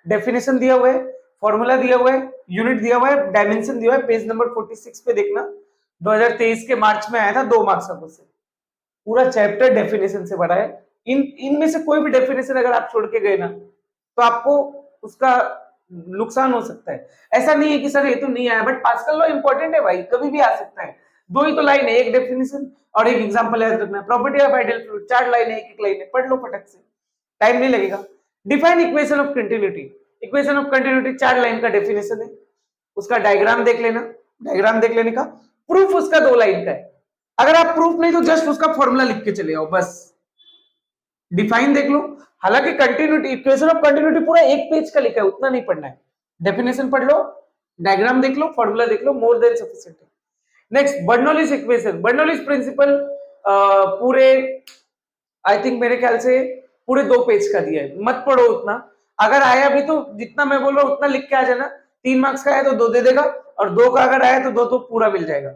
डेफिनेशन दिया हुआ है, फॉर्मूला दिया हुआ है, यूनिट दिया हुआ है, डायमेंशन दिया हुआ है, पेज नंबर 46 पे देखना, 2023 के मार्च में आया था, 2 मार्क्स का क्वेश्चन, पूरा चैप्टर डेफिनेशन से भरा है। इनमें से कोई भी डेफिनेशन अगर आप छोड़ के गए ना तो आपको उसका नुकसान हो सकता है। ऐसा नहीं है कि सर ये तो नहीं आया, बट पास्कल लॉ इंपॉर्टेंट है भाई, कभी भी आ सकता है। 2 ही तो लाइन है, एक डेफिनेशन और एक एग्जांपल याद रखना है। Property of ideal fluid 4 line है, एक एक लाइन है, पढ़ लो फटक से, टाइम नहीं लगेगा। Define equation of continuity, equation of continuity 4 line का डेफिनेशन है, उसका डायग्राम देख लेना, डायग्राम देख लेने का। प्रूफ उसका 2 लाइन का है, अगर आप प्रूफ नहीं तो जस्ट उसका फॉर्मूला लिख के चले आओ बस। डिफाइन देख लो, हालांकि कंटिन्यूटी, इक्वेशन ऑफ कंटिन्यूटी पूरा 1 पेज का लिखा है, उतना नहीं पढ़ना है, डेफिनेशन पढ़ लो, डायग्राम देख लो, फॉर्मूला देख लो, मोर देन सफिशिएंट है। Next, Bernoulli's equation, Bernoulli's principle पूरे आई थिंक मेरे ख्याल से पूरे 2 पेज का दिया है, मत पढ़ो उतना, अगर आया भी तो जितना मैं बोल रहा हूं उतना लिख के आ जाना। 3 मार्क्स का आया तो 2 दे देगा, और 2 का अगर आया तो 2 तो पूरा मिल जाएगा।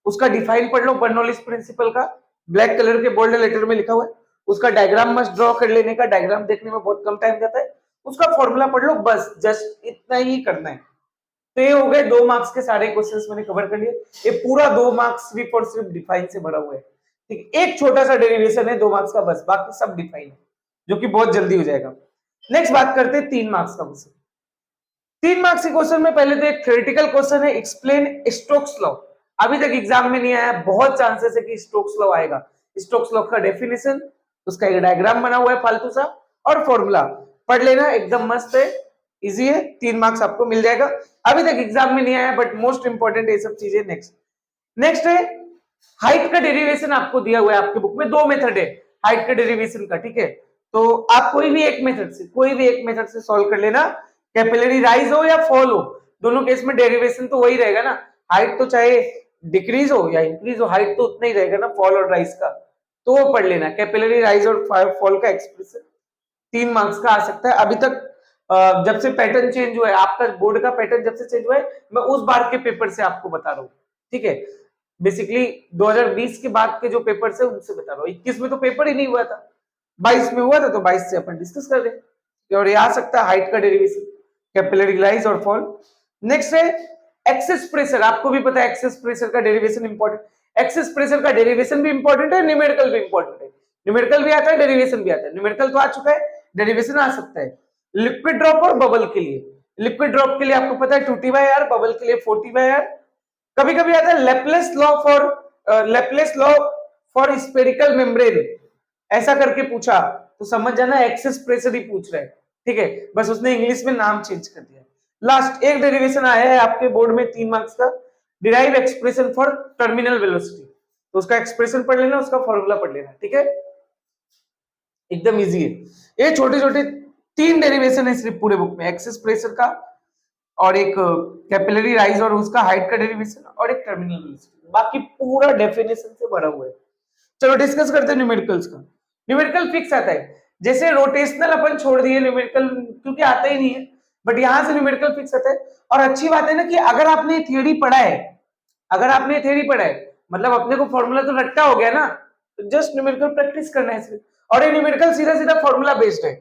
उसका डिफाइन पढ़ लो, बर्नौलीज प्रिंसिपल का ब्लैक कलर के बोल्ड लेटर में लिखा हुआ है, उसका डायग्राम मस्ट ड्रॉ कर लेने का, डायग्राम देखने में बहुत कम टाइम जाता है, उसका फॉर्मूला पढ़ लो, बस जस्ट इतना ही करना है। तो ये हो गए 2 मार्क्स के सारे क्वेश्चंस मैंने कवर कर लिए। ये पूरा 2 मार्क्स सिर्फ और सिर्फ डिफाइन से भरा हुआ है, ठीक, एक छोटा सा डेरिवेशन है 2 मार्क्स का, बस बाकी सब डिफाइन है, जो कि बहुत जल्दी हो जाएगा। नेक्स्ट बात करते हैं 3 मार्क्स का क्वेश्चन। 3 मार्क्स के क्वेश्चन में पहले तो एक थ्योरेटिकल क्वेश्चन है, एक्सप्लेन स्टोक्स लॉ, अभी तक एग्जाम में नहीं आया, बहुत चांसेस है कि स्टोक्स लॉ आएगा। स्टोक्स लॉ का डेफिनेशन, उसका एक डायग्राम बना हुआ है फालतू सा, और फॉर्मूला पढ़ लेना, एकदम मस्त है, इजी है, 3 मार्क्स आपको मिल जाएगा। अभी तक एग्जाम में नहीं आया, बट मोस्ट इंपॉर्टेंट ये सब चीजें। नेक्स्ट है हाइट का डेरिवेशन, आपको दिया हुआ है आपके बुक में, 2 मेथड है हाइट का डेरिवेशन का, ठीक है। तो आप कोई भी एक मेथड से सॉल्व कर लेना, कैपिलरी राइज हो या फॉल हो, दोनों केस में डेरिवेशन तो वही रहेगा ना, हाइट तो चाहे डिक्रीज हो या इंक्रीज हो, हाइट तो उतना ही रहेगा ना फॉल और राइज का, तो वो पढ़ लेना, कैपिलरी राइज और फॉल का एक्सप्रेशन 3 मार्क्स का आ सकता है। अभी तक जब से पैटर्न चेंज हुआ है, आपका बोर्ड का पैटर्न जब से चेंज हुआ है, मैं उस बार के पेपर से आपको बता रहा हूँ, ठीक है। बेसिकली 2020 के बाद के जो पेपर है उनसे बता रहा हूँ, 21 में तो पेपर ही नहीं हुआ था, 22 में हुआ था, तो 22 से अपन डिस्कस कर रहे, और ये आ सकता है हाइट का डेरिवेशन, कैपिलरी राइज और फॉल। नेक्स्ट है एक्सेस प्रेशर, आपको भी पता है एक्सेस प्रेशर का डेरिवेशन इंपॉर्टेंट, एक्सेस प्रेशर का डेरिवेशन भी इंपॉर्टेंट है, न्यूमेरिकल भी इंपॉर्टेंट है, न्यूमेरिकल भी आता है, डेरिवेशन भी आता है, न्यूमेरिकल तो आ चुका है, डेरिवेशन आ सकता है। लिक्विड ड्रॉप और बबल के लिए, लिक्विड ड्रॉप के लिए आपको पता है 2T/R, बबल के लिए 4T/R। कभी कभी आता है Laplace law for spherical membrane, ऐसा करके पूछा तो समझ जाना एक्सेस प्रेशर ही पूछ रहा है, ठीक है, बस उसने इंग्लिश में नाम चेंज कर दिया। लास्ट एक डेरिवेशन आया है आपके बोर्ड में 3 मार्क्स का, derive expression for terminal velocity, तो उसका एक्सप्रेशन पढ़ लेना, उसका फॉर्मूला पढ़ लेना, ठीक है, एकदम इजी है। ये छोटे छोटे 3 डेरिवेशन है सिर्फ पूरे बुक में, एक्सेस प्रेशर का और एक कैपिलरी राइज और उसका हाइट का डेरिवेशन और एक टर्मिनल वेलोसिटी, बाकी पूरा डेफिनेशन से भरा हुआ है। चलो डिस्कस करते हैं न्यूमेरिकल्स का। न्यूमेरिकल फिक्स आता है, जैसे रोटेशनल अपन छोड़ दिए न्यूमेरिकल क्योंकि आता ही नहीं है, बट यहां से न्यूमेरिकल फिक्स आता है। और अच्छी बात है ना कि अगर आपने थ्योरी पढ़ा है, अगर आपने थ्योरी पढ़ा है मतलब अपने को फॉर्मूला तो रट्टा हो गया ना, तो जस्ट न्यूमेरिकल प्रैक्टिस करना है सिर्फ। और ये न्यूमेरिकल सीधा सीधा फॉर्मूला बेस्ड है,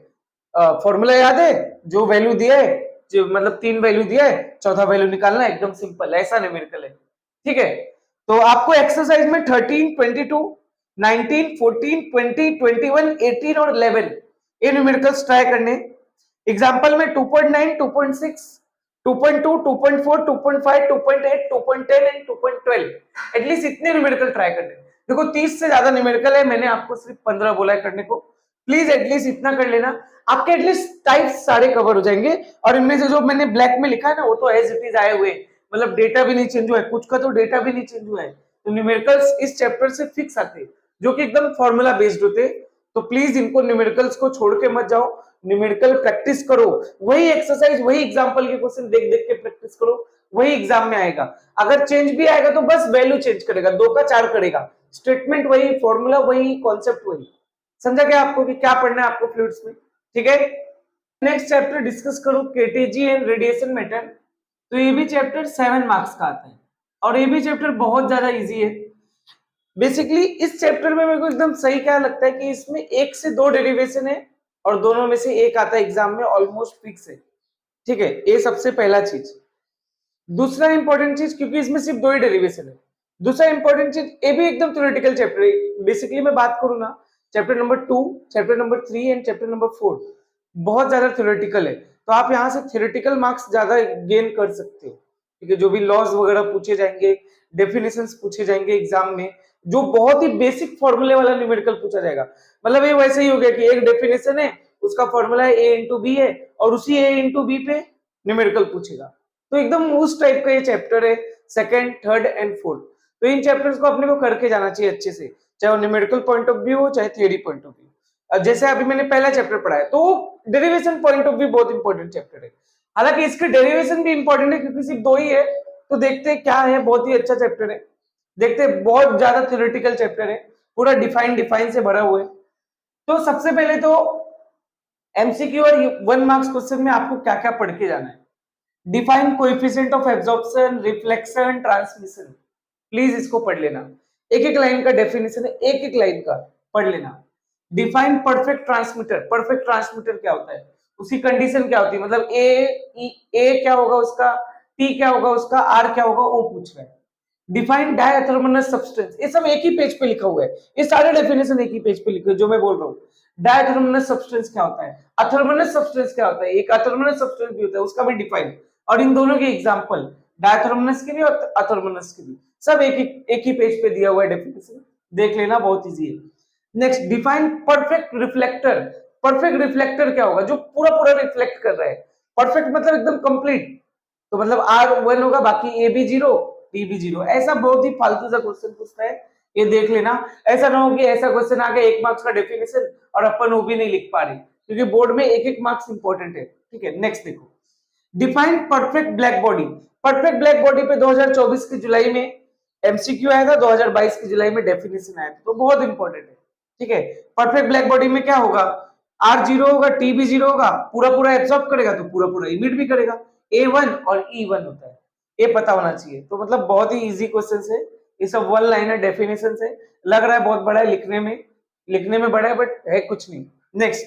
फॉर्मूला याद है, जो वैल्यू दिया है, जो मतलब 3 वैल्यू दिया है, चौथा वैल्यू निकालना, एकदम सिंपल, ऐसा न्यूमेरिकल है, ठीक है। तो आपको एक्सरसाइज में 13, 22, 19, 14, 20, 21, 18 और 11 ये न्यूमेरिकल्स ट्राई करने। एग्जांपल में 2.9, 2.6, 2.2, 2.4, 2.5, 2.8, 2.10 एंड 2.12, एटलीस्ट इतने न्यूमेरिकल ट्राई करने। देखो 30 से ज्यादा न्यूमेरिकल है, मैंने आपको सिर्फ 15 बोला है करने को, प्लीज एटलीस्ट इतना कर लेना, आपके एटलीस्ट टाइप्स सारे कवर हो जाएंगे। और इनमें से जो मैंने ब्लैक में लिखा है ना, वो तो एज इट इज आए हुए, मतलब डेटा भी नहीं चेंज हुआ है, कुछ का तो डेटा भी नहीं चेंज हुआ है, तो न्यूमेरिकल्स इस चैप्टर से फिक्स आते हैं, जो कि एकदम फॉर्मूला बेस्ड होते। तो प्लीज इनको न्यूमेरिकल्स को छोड़ के मत जाओ, न्यूमेरिकल प्रैक्टिस करो, वही एक्सरसाइज वही एग्जांपल के क्वेश्चन देख देख के प्रैक्टिस करो, वही एग्जाम में आएगा। अगर चेंज भी आएगा तो बस वैल्यू चेंज करेगा, 2 का 4 करेगा, स्टेटमेंट वही, फॉर्मूला वही, कॉन्सेप्ट वही। समझा क्या आपको कि क्या पढ़ना है आपको फ्लूइड्स में, ठीक है। नेक्स्ट चैप्टर डिस्कस करो केटीजी एंड रेडिएशन मेथड, तो ये भी चैप्टर 7 मार्क्स का आता है और ये भी चैप्टर बहुत ज्यादा इजी है। बेसिकली इस चैप्टर में मेरे को एकदम सही क्या लगता है कि इसमें 1 से 2 डेरिवेशन है और दोनों में से एक आता है एग्जाम में, ऑलमोस्ट फिक्स है, ठीक है, ये सबसे पहला चीज। दूसरा इंपॉर्टेंट चीज, क्योंकि इसमें सिर्फ 2 ही डेरिवेशन है, दूसरा इंपॉर्टेंट चीज, ये भी एकदम थ्योरेटिकल चैप्टर है। बेसिकली मैं बात करूं ना, chapter number 2, chapter number 3 and chapter number 4 बहुत ज्यादा थ्योरेटिकल है, तो आप यहाँ से थ्योरेटिकल मार्क्स ज्यादा गेन कर सकते हो, ठीक है। जो भी लॉज वगैरह पूछे जाएंगे, डेफिनेशंस पूछे जाएंगे एग्जाम में, जो बहुत ही बेसिक फॉर्मूले वाला न्यूमेरिकल पूछा जाएगा, मतलब ये वैसे ही हो गया कि एक डेफिनेशन है, उसका फॉर्मूला है a इंटू बी है और उसी a इंटू बी पे न्यूमेरिकल पूछेगा, तो एकदम उस टाइप का ये चैप्टर है, सेकंड, थर्ड एंड फोर्थ। तो इन चैप्टर्स को अपने को करके जाना चाहिए अच्छे से, चाहे वो न्यूमेरिकल पॉइंट ऑफ व्यू हो चाहे थियरी पॉइंट ऑफ व्यू। जैसे अभी मैंने पहला चैप्टर पढ़ा है, तो डेरिवेशन पॉइंट ऑफ व्यू बहुत इंपॉर्टेंट चैप्टर है, हालांकि इसके डेरिवेशन भी इंपॉर्टेंट है क्योंकि सिर्फ 2 ही है, तो देखते हैं क्या है, बहुत ही अच्छा चैप्टर है, देखते हैं, बहुत ज्यादा थ्योरेटिकल चैप्टर है, पूरा डिफाइन से भरा हुआ है। तो सबसे पहले तो एमसीक्यू और 1 मार्क्स क्वेश्चन में आपको क्या क्या पढ़ के जाना है। Define coefficient of absorption, reflection, transmission, please इसको पढ़ लेना, एक एक लाइन का डेफिनेशन है, एक एक लाइन का पढ़ लेना। Define perfect transmitter, perfect transmitter क्या होता है, उसकी कंडीशन क्या होती है, मतलब ए क्या होगा उसका, टी क्या होगा उसका, आर क्या होगा, वो पूछ रहा है। डिफाइन डायथर्मोनस सब्सटेंस, ये सब एक ही पेज पे लिखा हुआ है, ये सारे डेफिनेशन एक ही पेज पे लिखे हुए जो मैं बोल रहा हूँ। डायथर्मोनस सब्सटेंस क्या होता है, अथर्मोनस सब्सटेंस क्या होता है, एक अथर्मोनस सब्सटेंस भी होता है, उसका भी डिफाइन, और इन दोनों के एग्जांपल, डायथर्मोनस के भी और अथर्मोनस के भी, सब एक ही पेज पे दिया हुआ है डेफिनेशन, देख लेना, बहुत इजी है। Next, define perfect reflector, perfect reflector क्या होगा, जो पूरा पूरा रिफ्लेक्ट कर रहा है, परफेक्ट मतलब एकदम कंप्लीट, तो मतलब R1 होगा, बाकी A भी 0 B भी 0, ऐसा बहुत ही फालतू सा क्वेश्चन पूछता है, ये देख लेना। ऐसा ना हो कि ऐसा क्वेश्चन आ गया 1 मार्क्स का डेफिनेशन और अपन वो भी नहीं लिख पा रहे, क्योंकि बोर्ड में एक एक मार्क्स इंपॉर्टेंट है, ठीक है। नेक्स्ट देखो, define perfect black body, perfect black body पे 2024 की जुलाई में एमसीक्यू आया था, 2022 की जुलाई में डेफिनेशन आया था, तो बहुत इंपॉर्टेंट है, ठीक है। परफेक्ट ब्लैक बॉडी में क्या होगा, R 0 होगा, T भी 0 होगा, पूरा पूरा एब्सॉर्ब करेगा तो पूरा पूरा इमिट भी करेगा, A1 और E1 होता है, ये पता होना चाहिए। तो मतलब बहुत ही इजी क्वेश्चन है, ये सब 1 लाइनर डेफिनेशन है, लग रहा है बहुत बड़ा है, लिखने में बड़ा है, बट है कुछ नहीं। Next,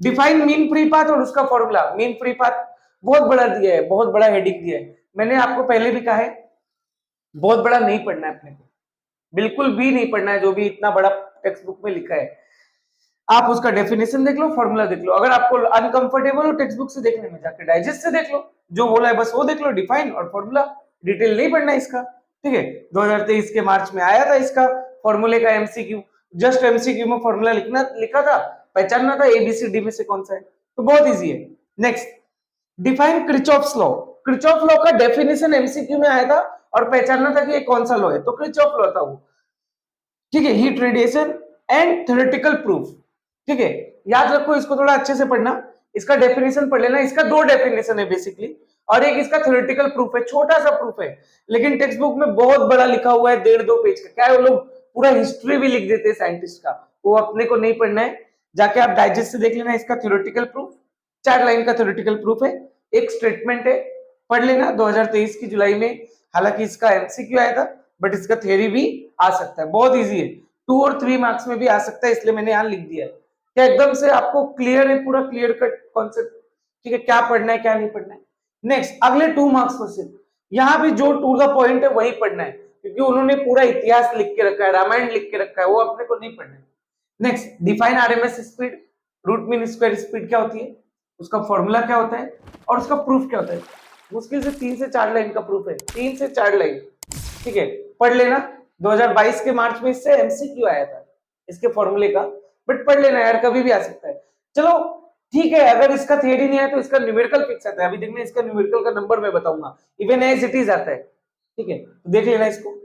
define mean free path और उसका फॉर्मूला, मीन फ्री पाथ बहुत बड़ा दिया है, बहुत बड़ा हेडिंग दिया है, मैंने आपको पहले भी कहा है, बहुत बड़ा नहीं पढ़ना है अपने को, बिल्कुल भी नहीं पढ़ना है जो भी इतना बड़ा टेक्स्ट बुक में लिखा है। आप उसका डेफिनेशन देख लो, फॉर्मूला देख लो। अगर आपको अनकंफर्टेबल हो टेक्स्ट बुक से देखने में, जाके डाइजेस्ट से देख लो, जो बोला है बस वो देख लो, डिफाइन और फॉर्मूला, डिटेल नहीं पढ़ना इसका, ठीक है। 2023 के मार्च में आया था इसका फॉर्मूले का एमसीक्यू, जस्ट एमसीक्यू में फॉर्मूला लिखा था, पहचानना था एबीसीडी में से कौन सा है, तो बहुत इजी है। Next, define Kirchhoff's law. Kirchhoff law का डेफिनेशन एमसीक्यू में आया था और पहचानना था कि ये कौन सा लॉ है, तो किरचॉफ लॉ था वो, ठीक है। Heat radiation and theoretical proof, ठीक है, याद रखो इसको, थोड़ा अच्छे से पढ़ना। इसका डेफिनेशन पढ़ लेना, इसका दो डेफिनेशन है बेसिकली, और एक इसका थ्योरेटिकल प्रूफ है, छोटा सा प्रूफ है, लेकिन टेक्स्ट बुक में बहुत बड़ा लिखा हुआ है, 1.5-2 पेज का। क्या है, वो लोग पूरा हिस्ट्री भी लिख देते हैं साइंटिस्ट का, वो अपने को नहीं पढ़ना है, जाके आप डाइजेस्ट से देख लेना। इसका थ्योरेटिकल प्रूफ 4 लाइन का थ्योरेटिकल प्रूफ है, एक स्टेटमेंट है, पढ़ लेना। 2023 की जुलाई में, हालांकि इसका एमसीक्यू आया था, बट इसका थ्योरी भी आ सकता है, बहुत इजी है, 2 और 3 मार्क्स में भी आ सकता है, इसलिए मैंने यहाँ लिख दिया है। क्या एकदम से आपको क्लियर है, पूरा क्लियर कट कॉन्सेप्ट, ठीक है, क्या पढ़ना है क्या नहीं पढ़ना है। नेक्स्ट, अगले 2 मार्क्स क्वेश्चन, यहाँ भी जो टू द पॉइंट है वही पढ़ना है, क्योंकि उन्होंने पूरा इतिहास लिख के रखा है, रामायण लिख के रखा है, वो अपने को नहीं पढ़ना है। Next, define RMS speed, root mean square speed क्या होती है, उसका फॉर्मूला क्या होता है और उसका प्रूफ क्या होता है। मुश्किल से 3 से 4 लाइन का प्रूफ है, 3 से 4 लाइन, ठीक है, पढ़ लेना। 2022 के मार्च में इससे एमसीक्यू आया था इसके फॉर्मूले का, बट पढ़ लेना यार, कभी भी आ सकता है। चलो ठीक है, अगर इसका थियरी नहीं आया तो इसका न्यूमेरिकल फिक्स आता है, अभी देखना इसका न्यूमेरिकल का नंबर मैं बताऊंगा, इवन एज इट इज आता है, ठीक है, तो देख लेना इसको।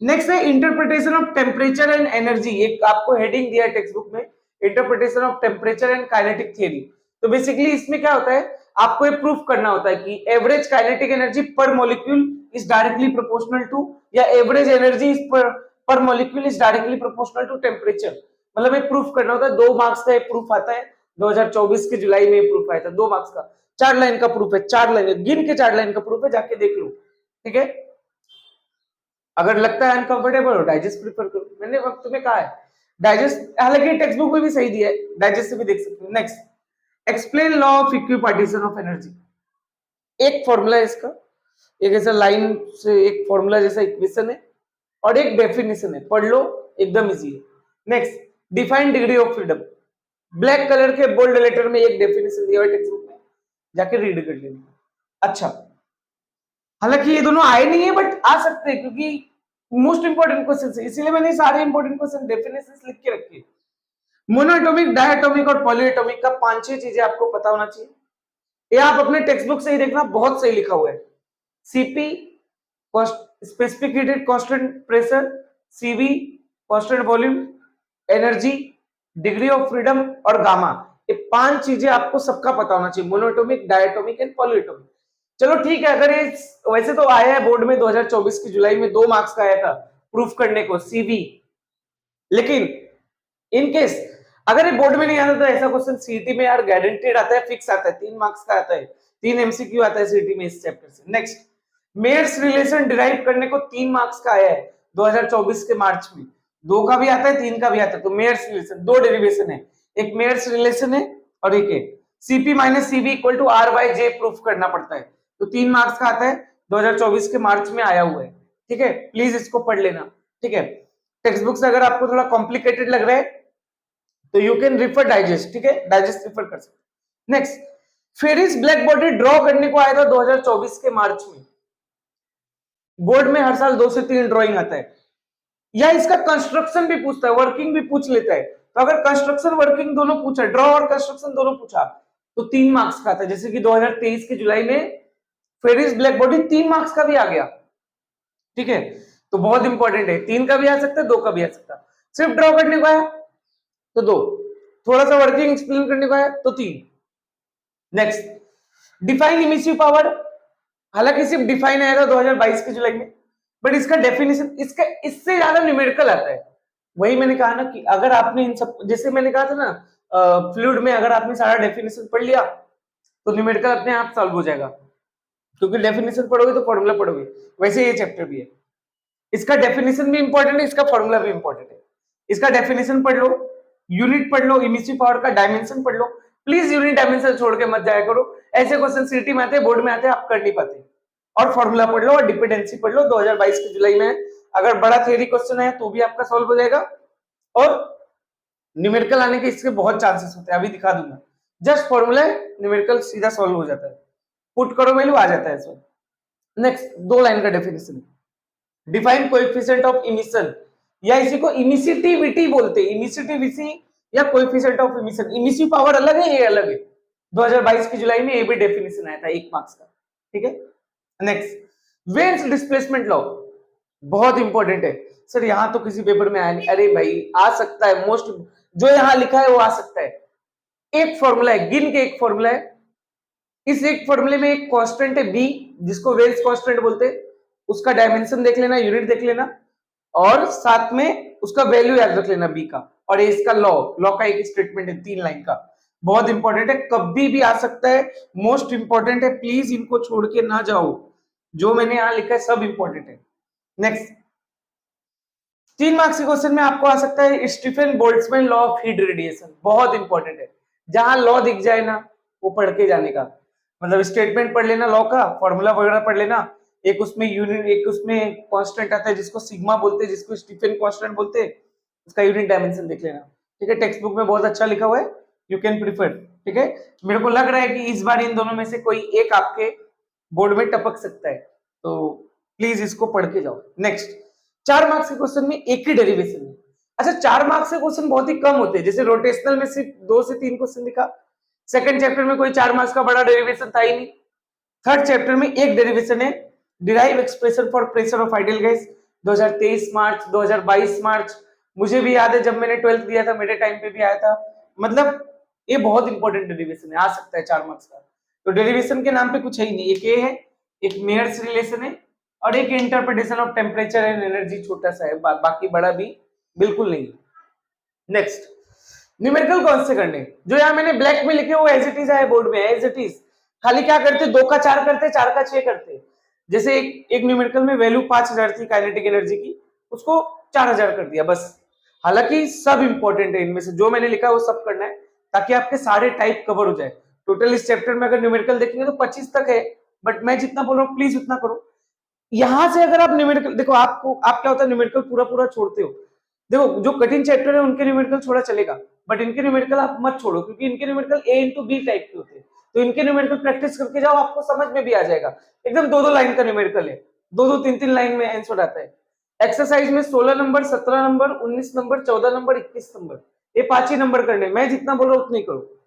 नेक्स्ट है interpretation of temperature and energy, एक आपको हेडिंग दिया है टेक्स्ट बुक में, interpretation of temperature and kinetic theory. तो बेसिकली इसमें क्या होता है, आपको ये प्रूफ करना होता है कि average kinetic energy per molecule is directly proportional to, या average energy per molecule is directly proportional to temperature, मतलब ये प्रूफ करना होता है। 2 मार्क्स का ये प्रूफ आता है, 2024 के जुलाई में प्रूफ आया था, 2 मार्क्स का, 4 लाइन का प्रूफ है, 4 लाइन गिन के 4 लाइन का प्रूफ है, जाके देख लो, ठीक है। अगर लगता है अनकंफर्टेबल हो, डाइजेस्ट प्रिफर करो, मैंने तुम्हें कहा है डाइजेस्ट, हालांकि टेक्स्ट बुक में भी सही दिया है, डाइजेस्ट से भी देख सकते हो। Next, explain law of equipartition of energy, एक फॉर्मूला है इसका, एक ऐसा लाइन से एक फॉर्मूला जैसा इक्वेशन है और एक डेफिनेशन है, पढ़ लो, एकदम इजी है। Next, define degree of freedom, black colour के बोल्ड लेटर में एक डेफिनेशन दिया हुआ है टेक्स्ट बुक में, जाके रीड कर लेना। अच्छा, हालांकि ये दोनों आए नहीं है बट आ सकते हैं, क्योंकि मोस्ट इंपोर्टेंट क्वेश्चन है, इसीलिए मैंने सारे इंपोर्टेंट क्वेश्चन डेफिनेशंस लिख के रखे। मोनोएटॉमिक, डायटॉमिक और पॉलीएटॉमिक का 5-6 चीजें आपको पता होना चाहिए, ये आप अपने टेक्स्ट बुक से ही देखना, बहुत सही लिखा हुआ है। CP specific heated constant pressure, CV constant volume, energy, degree of freedom और गामा, ये 5 चीजें आपको सबका पता होना चाहिए, मोनोएटॉमिक, डायटॉमिक एंड पॉलीएटॉमिक। चलो ठीक है, अगर ये वैसे तो आया है बोर्ड में 2024 की जुलाई में, 2 मार्क्स का आया था प्रूफ करने को सीवी, लेकिन इन केस अगर ये बोर्ड में नहीं आता तो ऐसा क्वेश्चन सीटी में यार गारंटेड आता है, फिक्स आता है, 3 मार्क्स का आता है, 3 एमसीक्यू आता है सीटी में इस चैप्टर से। नेक्स्ट, मेयर्स रिलेशन डिराइव करने को 3 मार्क्स का आया है 2024 के मार्च में, 2 का भी आता है 3 का भी आता है, तो मेयर्स रिलेशन 2 डेरिवेशन है, एक मेयर्स रिलेशन है और एक है CP minus CV equal to R by J, proof करना पड़ता है, तो 3 मार्क्स का आता है, 2024 के मार्च में आया हुआ है, ठीक है, प्लीज इसको पढ़ लेना, ठीक है। टेक्स्ट बुक से अगर आपको थोड़ा कॉम्प्लिकेटेड लग रहा है तो यू कैन रिफर डाइजेस्ट, ठीक है, डाइजेस्ट रिफर कर सकते। Next, Ferry's black body draw करने को आया था 2024 के मार्च में, बोर्ड में हर साल 2 से 3 ड्राइंग आता है, या इसका कंस्ट्रक्शन भी पूछता है, वर्किंग भी पूछ लेता है, तो अगर कंस्ट्रक्शन वर्किंग दोनों पूछा, ड्रॉ और कंस्ट्रक्शन दोनों पूछा, तो 3 मार्क्स का आता है, जैसे कि 2023 की जुलाई में फेरिस ब्लैक बॉडी 3 मार्क्स का भी आ गया, ठीक है, तो बहुत इंपॉर्टेंट है, 3 का भी आ सकता है, 2 का भी आ सकता है। सिर्फ ड्रॉ करने को आया तो 2, थोड़ा सा वर्किंग एक्सप्लेन करने को आया तो 3। नेक्स्ट, डिफाइन इमिसिव पावर, हालांकि सिर्फ डिफाइन आया था 2022 की जुलाई में, बट इसका डेफिनेशन इसका इससे ज्यादा न्यूमेरिकल आता है। वही मैंने कहा ना कि अगर आपने इन सब, जैसे मैंने कहा था ना फ्लूइड में, अगर आपने सारा डेफिनेशन पढ़ लिया तो न्यूमेरिकल अपने आप सॉल्व हो जाएगा, क्योंकि डेफिनेशन पढ़ोगे तो फॉर्मूला पढ़ोगे, वैसे ये चैप्टर भी है, इसका डेफिनेशन भी इंपॉर्टेंट है, इसका फॉर्मूला भी इंपॉर्टेंट है। इसका डेफिनेशन पढ़ लो, यूनिट पढ़ लो, इमिसिव पावर का डायमेंशन पढ़ लो, प्लीज यूनिट डायमेंशन छोड़ के मत जाया करो, ऐसे क्वेश्चन सीटी में आते हैं, बोर्ड में आते हैं, आप कर नहीं पाते, और फॉर्मूला पढ़ लो और डिपेंडेंसी पढ़ लो। 2022 के जुलाई में अगर बड़ा थ्योरी क्वेश्चन है तो भी आपका सॉल्व हो जाएगा, और न्यूमेरिकल आने के इसके बहुत चांसेस होते हैं, अभी दिखा दूंगा। जस्ट फॉर्मूला न्यूमेरिकल सीधा सॉल्व हो जाता है, पुट करो वैल्यू आ जाता है इसमें। नेक्स्ट 2 लाइन का definition, define coefficient of emission, या इसी को इमिसिटिविटी बोलते हैं, इमिसिटिविटी या coefficient of emission. Emissive power अलग है, ये अलग है। 2022 की जुलाई में ये भी डेफिनेशन आया था 1 मार्क्स का, ठीक है। नेक्स्ट वेन्स डिस्प्लेसमेंट लॉ, बहुत इंपॉर्टेंट है सर, यहां तो किसी पेपर में आया नहीं। अरे भाई आ सकता है, मोस्ट जो यहां लिखा है वो आ सकता है। एक फॉर्मूला है, गिन के एक फॉर्मूला है, इस एक फॉर्मूले में एक कांस्टेंट है बी, जिसको वेल्स कांस्टेंट बोलते हैं, उसका डायमेंशन देख लेना, यूनिट देख लेना, और साथ में उसका वैल्यू याद रख लेना बी का, और इसका लॉ, लॉ का एक स्टेटमेंट है 3 लाइन का, बहुत इंपॉर्टेंट है, कभी भी आ सकता है, मोस्ट इंपॉर्टेंट है, प्लीज इनको छोड़ के ना जाओ, जो मैंने यहां लिखा है सब इंपॉर्टेंट है। नेक्स्ट 3 मार्क्स के क्वेश्चन में आपको आ सकता है Stefan Boltzmann law of heat radiation, बहुत इंपॉर्टेंट है, जहां लॉ दिख जाए ना वो पढ़ के जाने का, मतलब स्टेटमेंट पढ़ लेना लॉ का, फॉर्मूला वगैरह पढ़ लेना, एक उसमें यूनिट, एक उसमें कांस्टेंट आता है जिसको सिग्मा बोलते हैं, जिसको स्टीफन कांस्टेंट बोलते हैं, उसका यूनिट डायमेंशन देख लेना, ठीक है। टेक्स्ट बुक में बहुत अच्छा लिखा हुआ है, यू कैन प्रिफर, ठीक है। मेरे को लग रहा है कि इस बार इन दोनों में से कोई एक आपके बोर्ड में टपक सकता है, तो प्लीज इसको पढ़ के जाओ। नेक्स्ट 4 मार्क्स के क्वेश्चन में एक ही डेरिवेशन है। अच्छा 4 मार्क्स के क्वेश्चन बहुत ही कम होते हैं, जैसे रोटेशनल में सिर्फ 2 से 3 क्वेश्चन दिखा, सेकंड चैप्टर में कोई 4 मार्क्स का बड़ा डेरिवेशन था ही नहीं, थर्ड चैप्टर में एक डेरिवेशन है, derive expression for pressure of ideal gas, 2023 मार्च 2022 मार्च, मुझे भी याद है जब मैंने 12th दिया था मेरे टाइम पे भी आया था, मतलब ये बहुत इंपॉर्टेंट डेरिवेशन है, आ सकता है 4 मार्क्स का। तो डेरिवेशन के नाम पे कुछ है ही नहीं, एक ये है, एक मेयर्स रिलेशन है, और एक interpretation of temperature and energy, छोटा सा है, बाकी बड़ा भी बिल्कुल नहीं। नेक्स्ट न्यूमेरिकल कौन से करने, जो यहाँ मैंने ब्लैक में लिखे वो एज इट इज है बोर्ड में, एज इट इज, खाली क्या करते 2 का 4 करते, 4 का 6 करते, जैसे एक न्यूमेरिकल में वैल्यू 5000 थी काइनेटिक एनर्जी की, उसको 4000 कर दिया बस। हालांकि सब इंपॉर्टेंट है, इनमें से जो मैंने लिखा है वो सब करना है, ताकि आपके सारे टाइप कवर हो जाए। टोटल इस चैप्टर में अगर न्यूमेरिकल देखेंगे तो 25 तक है, बट मैं जितना बोल रहा हूँ प्लीज उतना करो। यहां से अगर आप न्यूमेरिकल देखो, आपको आप क्या होता है न्यूमेरिकल पूरा पूरा छोड़ते हो, देखो जो कठिन चैप्टर है उनके न्यूमेरिकल छोड़ा चलेगा, बट इनके न्यूमेरिकल आप मत छोड़ो, क्योंकि इनके न्यूमेरिकल ए इंटू बी टाइप के होते हैं, तो इनके न्यूमेरिकल प्रैक्टिस करके जाओ, आपको समझ में भी आ जाएगा। एकदम 2-2 लाइन का न्यूमेरिकल है, 2-2 3-3 लाइन में आंसर आता है। एक्सरसाइज में 16 number, 17 number, 19 number, 14 number, 21 number, ये 5 ही नंबर करने, मैं जितना बोल रहा हूं उतना ही करो।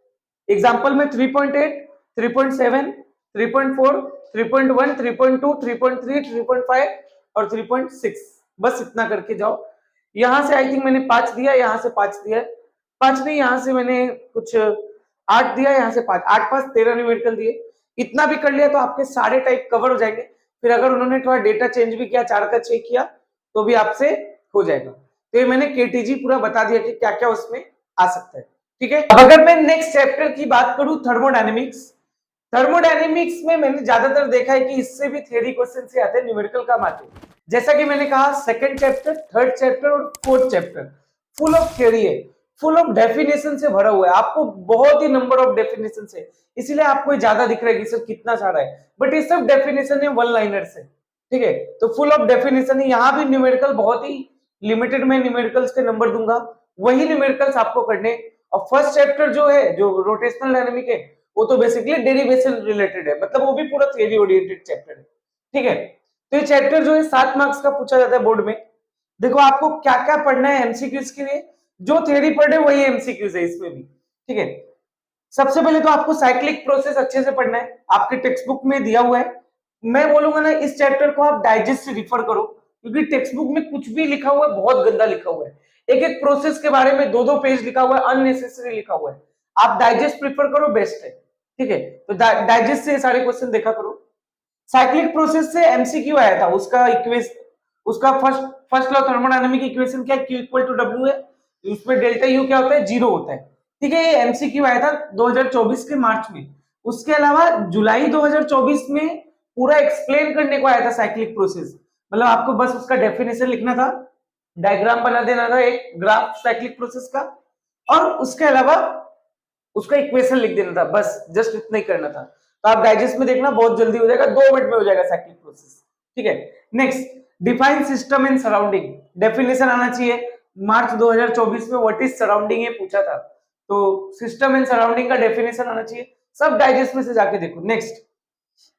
एग्जाम्पल में 3.8, 3.7, 3.4, 3.1, 3.2, 3.3, 3.5 और 3.6, बस इतना करके जाओ। यहां से आई थिंक मैंने 5 दिया, यहां से 5 दिया, 5 नहीं, यहां से मैंने कुछ 8 दिया, यहां से 5, 8 5 13 न्यूमेरिकल दिए। इतना भी कर लिया तो आपके सारे टाइप कवर हो जाएंगे। फिर अगर उन्होंने थोड़ा डेटा चेंज भी किया, 4 का 6 किया, तो भी आपसे हो जाएगा। तो ये मैंने केटीजी पूरा बता दिया कि क्या क्या उसमें आ सकता है, ठीक है। अब अगर मैं नेक्स्ट चैप्टर की बात करूं, थर्मोडायनेमिक्स, थर्मोडायनेमिक्स में मैंने ज्यादातर देखा है कि इससे भी थ्योरी क्वेश्चन से आते हैं, न्यूमेरिकल कम आते हैं। जैसा कि मैंने कहा सेकंड चैप्टर, थर्ड चैप्टर और fourth chapter full of theory है, फुल ऑफ डेफिनेशन से भरा हुआ है, आपको बहुत ही नंबर ऑफ डेफिनेशन है, इसीलिए आपको ज्यादा दिख रहा है कि सर कितना सारा है, बट ये सब डेफिनेशन है, वन लाइनर्स है, ठीक है। तो फुल ऑफ डेफिनेशन है, यहाँ भी न्यूमेरिकल बहुत ही लिमिटेड में न्यूमेरिकल्स के नंबर दूंगा, वही न्यूमेरिकल्स आपको करने। और फर्स्ट चैप्टर जो है, जो रोटेशनल डायनामिक है, वो तो बेसिकली डेरिवेशन रिलेटेड है, मतलब वो भी पूरा थ्योरी ओरिएंटेड चैप्टर है, ठीक है। तो ये चैप्टर जो है 7 मार्क्स का पूछा जाता है बोर्ड में। देखो आपको क्या क्या पढ़ना है एमसीक्यूज के लिए, जो थ्योरी पढ़े वही एमसीक्यूज है इसमें भी, ठीक है। सबसे पहले तो आपको साइक्लिक प्रोसेस अच्छे से पढ़ना है, आपके टेक्स्ट बुक में दिया हुआ है। मैं बोलूंगा ना इस चैप्टर को आप डाइजेस्ट से रिफर करो, क्योंकि टेक्स्ट बुक में कुछ भी लिखा हुआ है बहुत गंदा लिखा हुआ है, एक एक प्रोसेस के बारे में 2-2 पेज लिखा हुआ है, अननेसेसरी लिखा हुआ है। आप डाइजेस्ट प्रिफर करो, बेस्ट है, ठीक है। तो डाइजेस्ट से सारे क्वेश्चन देखा करो। साइक्लिक प्रोसेस से एमसीक्यू आया था, उसका इक्वेशन, उसका फर्स्ट लॉ थर्मोडायनामिक इक्वेशन क्या है, Q इक्वल टू W है, उसमें डेल्टा U क्या होता है, 0 होता है, ठीक है। ये एमसीक्यू आया था 2024 के मार्च में। उसके अलावा जुलाई 2024 में पूरा एक्सप्लेन करने को आया था साइक्लिक प्रोसेस, मतलब आपको बस उसका डेफिनेशन लिखना था, डायग्राम बना देना था, एक ग्राफ साइक्लिक प्रोसेस का, और उसके अलावा उसका इक्वेशन लिख देना था, बस जस्ट इतना ही करना था। तो आप डाइजेस्ट में देखना, बहुत जल्दी हो जाएगा, 2 मिनट में हो जाएगा साइक्लिक प्रोसेस। ठीक है, next define system in surrounding, definition आना चाहिए। मार्च 2024 में व्हाट इज सराउंडिंग ये पूछा था, तो सिस्टम इन सराउंडिंग का डेफिनेशन आना चाहिए, सब डाइजेस्ट में से जाके देखो। Next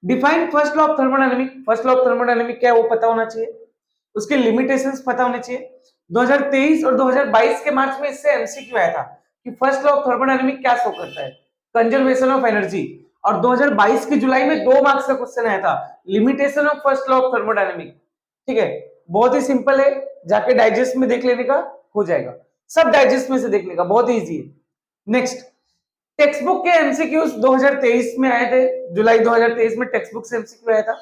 define first law of thermodynamic, first law of thermodynamic क्या है वो पता होना चाहिए, उसके लिमिटेशंस पता होने चाहिए। 2023 और 2022 के मार्च में इससे एमसीक्यू आया था कि फर्स्ट लॉ ऑफ थर्मोडायनेमिक क्या शो करता है, कंजर्वेशन ऑफ एनर्जी। और 2022 की जुलाई में 2 मार्क्स का क्वेश्चन आया था, limitation of first law of thermodynamic. ठीक है, बहुत ही सिंपल है, जाके डाइजेस्ट में देख लेने का हो जाएगा, सब डाइजेस्ट में से देखने का, बहुत इजी है। नेक्स्ट टेक्स्ट बुक के एमसीक्यूज 2023 में आए थे, जुलाई 2023 में टेक्स्ट बुक से एमसीक्यू आया था।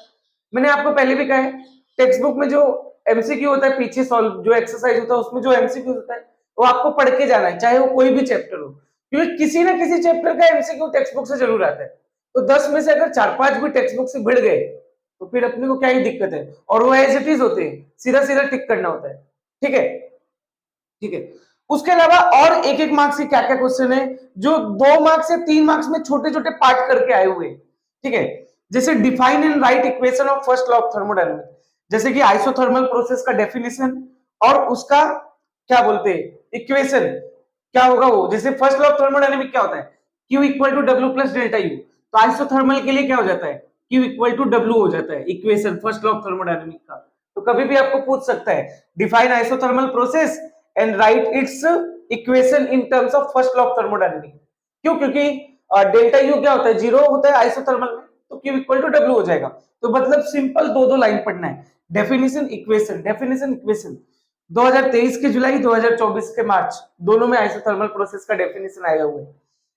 मैंने आपको पहले भी कहा है, टेक्स्ट बुक में जो एमसीक्यू होता है, पीछे सॉल्व जो एक्सरसाइज होता है, उसमें जो एमसीक्यू होता है वो आपको पढ़ के जाना है, चाहे वो कोई भी चैप्टर हो, क्योंकि किसी ना किसी चैप्टर का एमसीक्यू टेक्स्ट बुक से जरूर आता है। तो 10 में से अगर 4-5 भी टेक्स्ट बुक से भिड़ गए तो फिर अपने को क्या ही दिक्कत है, और वो एज इट इज होते हैं, सीधा सीधा टिक करना होता है। ठीक है, ठीक है। उसके अलावा और एक एक मार्क्स के क्या क्या क्वेश्चन है जो 2 मार्क्स से 3 मार्क्स में छोटे छोटे पार्ट करके आए हुए। ठीक है, जैसे define and right equation of first law of thermodynamics, जैसे कि आइसोथर्मल प्रोसेस का डेफिनेशन और उसका क्या बोलते हैं इक्वेशन क्या होगा वो। जैसे फर्स्ट लॉ ऑफ थर्मोडायनेमिक क्या होता है, Q equal to W plus delta U, तो आइसोथर्मल के लिए क्या हो जाता है, Q इक्वल टू डब्ल्यू हो जाता है equation first law of thermodynamic का। तो कभी भी आपको पूछ सकता है define isothermal process and right it's equation in terms of first law of thermodynamic. क्यों, क्योंकि डेल्टा यू क्या होता है, 0 होता है आइसोथर्मल में, तो Q इक्वल टू डब्ल्यू हो जाएगा। तो मतलब सिंपल 2-2 लाइन पढ़ना है, डेफिनेशन इक्वेशन, डेफिनेशन इक्वेशन। 2023 के जुलाई, 2024 के मार्च, दोनों में आइसोथर्मल प्रोसेस का डेफिनेशन आया हुआ है।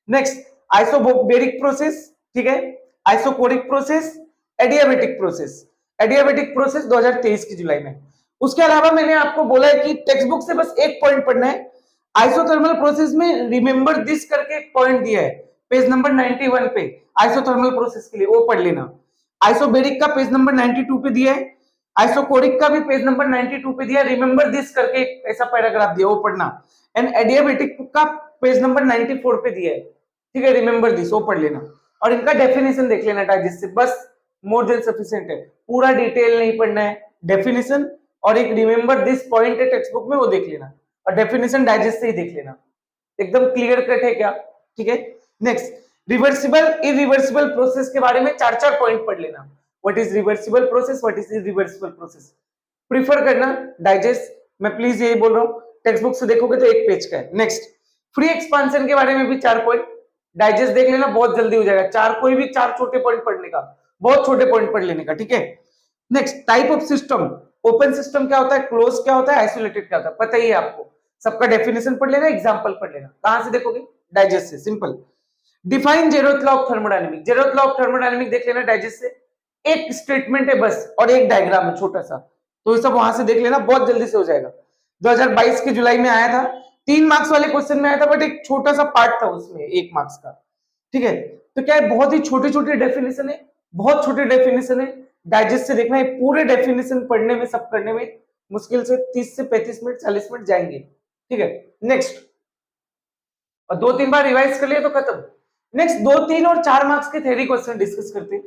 नेक्स्ट आइसोबेरिक प्रोसेस, ठीक है, isochoric process, adiabatic process. Adiabatic process 2023 की जुलाई में। उसके अलावा मैंने आपको बोला है कि टेक्स्ट बुक से बस एक पॉइंट पढ़ना है, आइसोथर्मल प्रोसेस में रिमेंबर दिस करके एक पॉइंट दिया है पेज नंबर 91 पे, आइसोथर्मल प्रोसेस के लिए, वो पढ़ लेना। आइसोबेरिक का पेज नंबर 92 पे दिया है, आइसोकोरिक का भी पेज नंबर 92 पे दिया, रिमेंबर दिस करके ऐसा पैराग्राफ दिया, वो पढ़ना। एंड एडियाबेटिक का पेज नंबर 94 पे दिया है, ठीक है, रिमेंबर दिस, वो पढ़ लेना। और इनका डेफिनेशन देख लेना डाइजेस्ट से, बस मोर देन सफिशिएंट है, पूरा डिटेल नहीं पढ़ना है, डेफिनेशन और एक रिमेंबर दिस पॉइंट है टेक्स्ट बुक में, वो देख लेना, और डेफिनेशन डाइजेस्ट से ही देख लेना, एकदम क्लियर कट है क्या। ठीक है, नेक्स्ट रिवर्सिबल इरिवर्सिबल प्रोसेस के बारे में 4-4 पॉइंट पढ़ लेना, what is reversible process, what is irreversible process, prefer करना डाइजेस्ट, मैं प्लीज यही बोल रहा हूं, टेक्स्ट बुक से देखोगे तो एक पेज का है। नेक्स्ट फ्री एक्सपांशन के बारे में भी 4 पॉइंट, डाइजेस्ट देख लेना, बहुत जल्दी हो जाएगा, 4 कोई भी 4 छोटे पॉइंट पढ़ने का, बहुत छोटे पॉइंट पढ़ लेने का। ठीक है, next type of system, open system क्या होता है, क्लोज क्या होता है, आइसोलेटेड क्या होता है, पता ही है आपको, सबका डेफिनेशन पढ़ लेना, एग्जांपल पढ़ लेना। कहां से देखोगे, डाइजेस्ट से, simple. Define zeroth law of thermodynamic, zeroth law of thermodynamic देख लेना डाइजेस्ट से, एक स्टेटमेंट है बस और एक डायग्राम है छोटा सा, तो ये सब वहां से देख लेना, बहुत जल्दी से हो जाएगा। 2022 के जुलाई में आया था, 3 मार्क्स वाले क्वेश्चन में आया था, बट एक छोटा सा पार्ट था उसमें 1 मार्क्स का। ठीक है, तो क्या है, बहुत ही छोटे छोटे डेफिनेशन है, बहुत छोटे डेफिनेशन है, डाइजेस्ट से देखना है, पूरे डेफिनेशन पढ़ने में, सब करने में मुश्किल से 30 से 35 मिनट 40 मिनट जाएंगे। ठीक है, नेक्स्ट, और 2-3 बार रिवाइज कर लिया तो खत्म। नेक्स्ट 2, 3 और 4 मार्क्स के थ्योरी क्वेश्चन डिस्कस करते हैं।